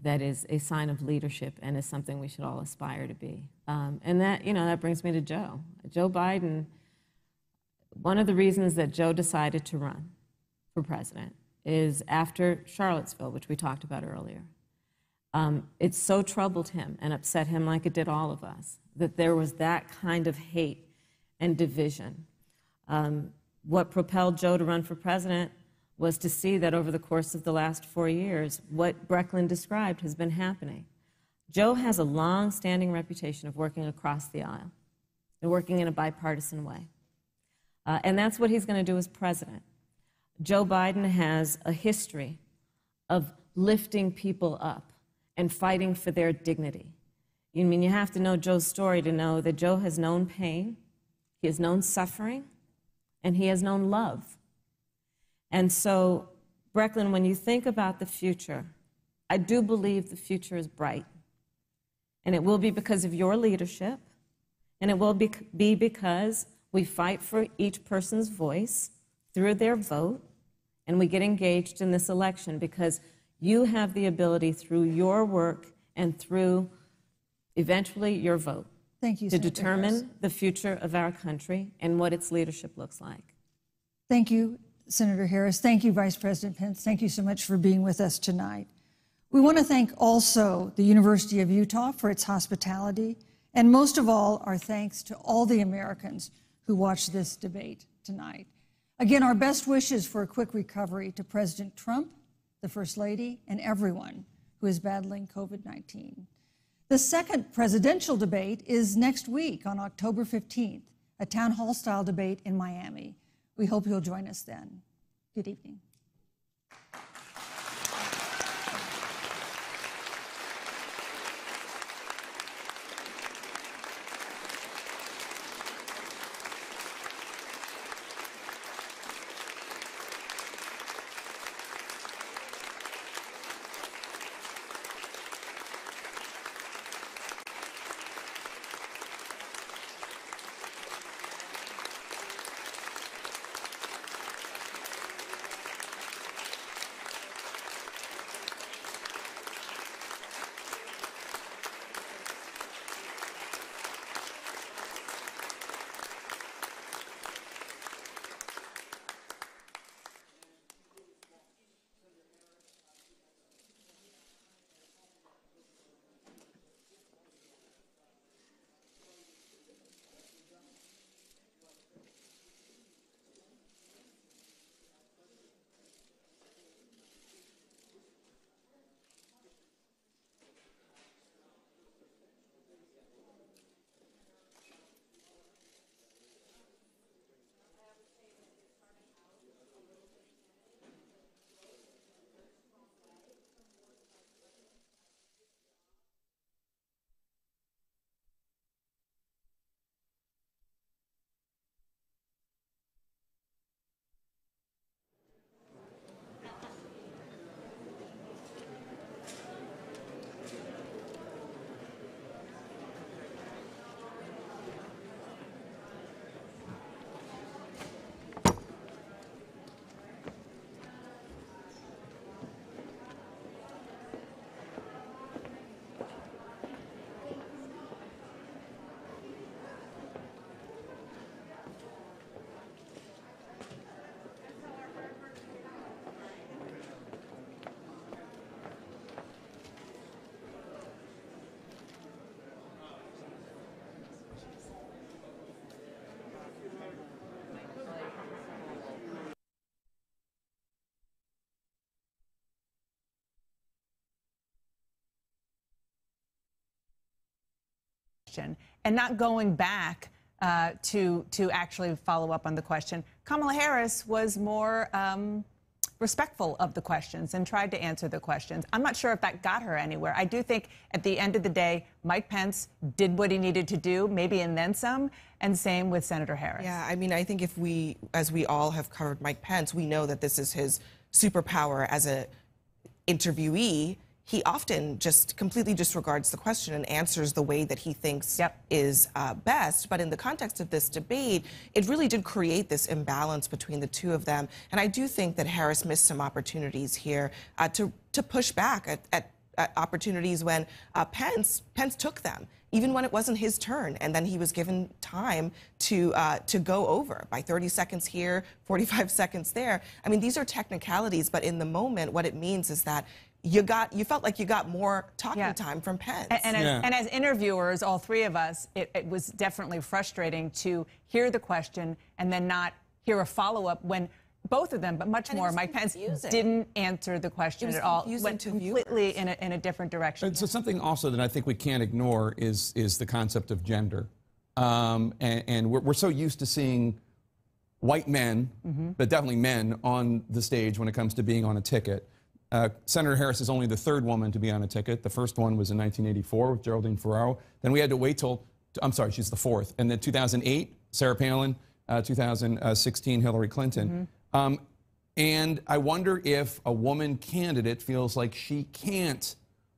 that is a sign of leadership and is something we should all aspire to be. And that, you know, that brings me to Joe. Joe Biden, one of the reasons that Joe decided to run for president is after Charlottesville, which we talked about earlier. It so troubled him and upset him, like it did all of us, that there was that kind of hate and division. What propelled Joe to run for president was to see that over the course of the last 4 years, what Brecklin described has been happening. Joe has a long-standing reputation of working across the aisle and working in a bipartisan way. And that's what he's going to do as president. Joe Biden has a history of lifting people up and fighting for their dignity. I mean, you have to know Joe's story to know that Joe has known pain, he has known suffering, and he has known love. And so, Brecklin, when you think about the future, I do believe the future is bright. And it will be because of your leadership, and it will be because we fight for each person's voice through their vote, and we get engaged in this election because you have the ability through your work and through, eventually, your vote Thank you, to Senator determine Harris. the future of our country and what its leadership looks like. Thank you, Senator Harris. Thank you, Vice President Pence. Thank you so much for being with us tonight. We want to thank also the University of Utah for its hospitality, and most of all, our thanks to all the Americans who watched this debate tonight. Again, our best wishes for a quick recovery to President Trump, the First Lady, and everyone who is battling COVID-19. The second presidential debate is next week on October 15th, a town hall-style debate in Miami. We hope you'll join us then. Good evening. question and not going back to actually follow up on the question. Kamala Harris was more respectful of the questions and tried to answer the questions. I'm not sure if that got her anywhere. I do think at the end of the day, Mike Pence did what he needed to do, maybe and then some, and same with Senator Harris. Yeah, I mean, I think if we, as we all have covered Mike Pence, we know that this is his superpower as a interviewee. He often just completely disregards the question and answers the way that he thinks is best. But in the context of this debate, it really did create this imbalance between the two of them. And I do think that Harris missed some opportunities here to push back at opportunities when Pence took them, even when it wasn't his turn. And then he was given time to go over by 30 seconds here, 45 seconds there. I mean, these are technicalities, but in the moment, what it means is that you felt like you got more talking time from Pence. And as interviewers, all three of us, it was definitely frustrating to hear the question and then not hear a follow-up when both of them, but much more, Mike Pence didn't answer the question at all. Went completely in a different direction. So something also that I think we can't ignore is the concept of gender. And we're so used to seeing white men, but definitely men, on the stage when it comes to being on a ticket. Senator Harris is only the third woman to be on a ticket. The first one was in 1984 with Geraldine Ferraro. Then we had to wait till, I'm sorry, she's the fourth. And then 2008, Sarah Palin, 2016, Hillary Clinton. And I wonder if a woman candidate feels like she can't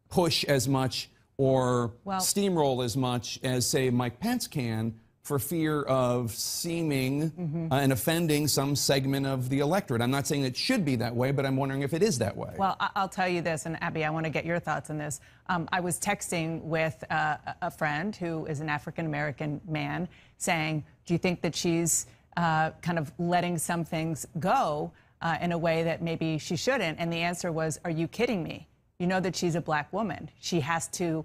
push as much or steamroll as much as, say, Mike Pence can, for fear of seeming and offending some segment of the electorate. I'm not saying it should be that way, but I'm wondering if it is that way. Well, I'll tell you this, and Abby, I want to get your thoughts on this. I was texting with a friend who is an African-American man saying, do you think that she's kind of letting some things go in a way that maybe she shouldn't? And the answer was, are you kidding me? You know that she's a black woman. She has to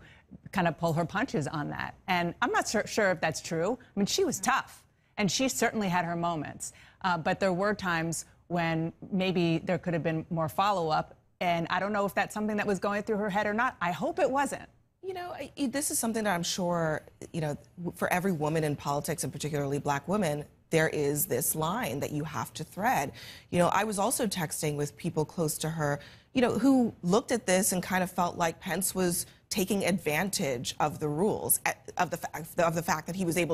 kind of pull her punches on that. And I'm not sure if that's true. I mean, she was tough, and she certainly had her moments. But there were times when maybe there could have been more follow-up, and I don't know if that's something that was going through her head or not. I hope it wasn't. You know, this is something that I'm sure, you know, for every woman in politics, and particularly black women, there is this line that you have to thread. You know, I was also texting with people close to her, you know, who looked at this and kind of felt like Pence was taking advantage of the rules, of the fact that he was able to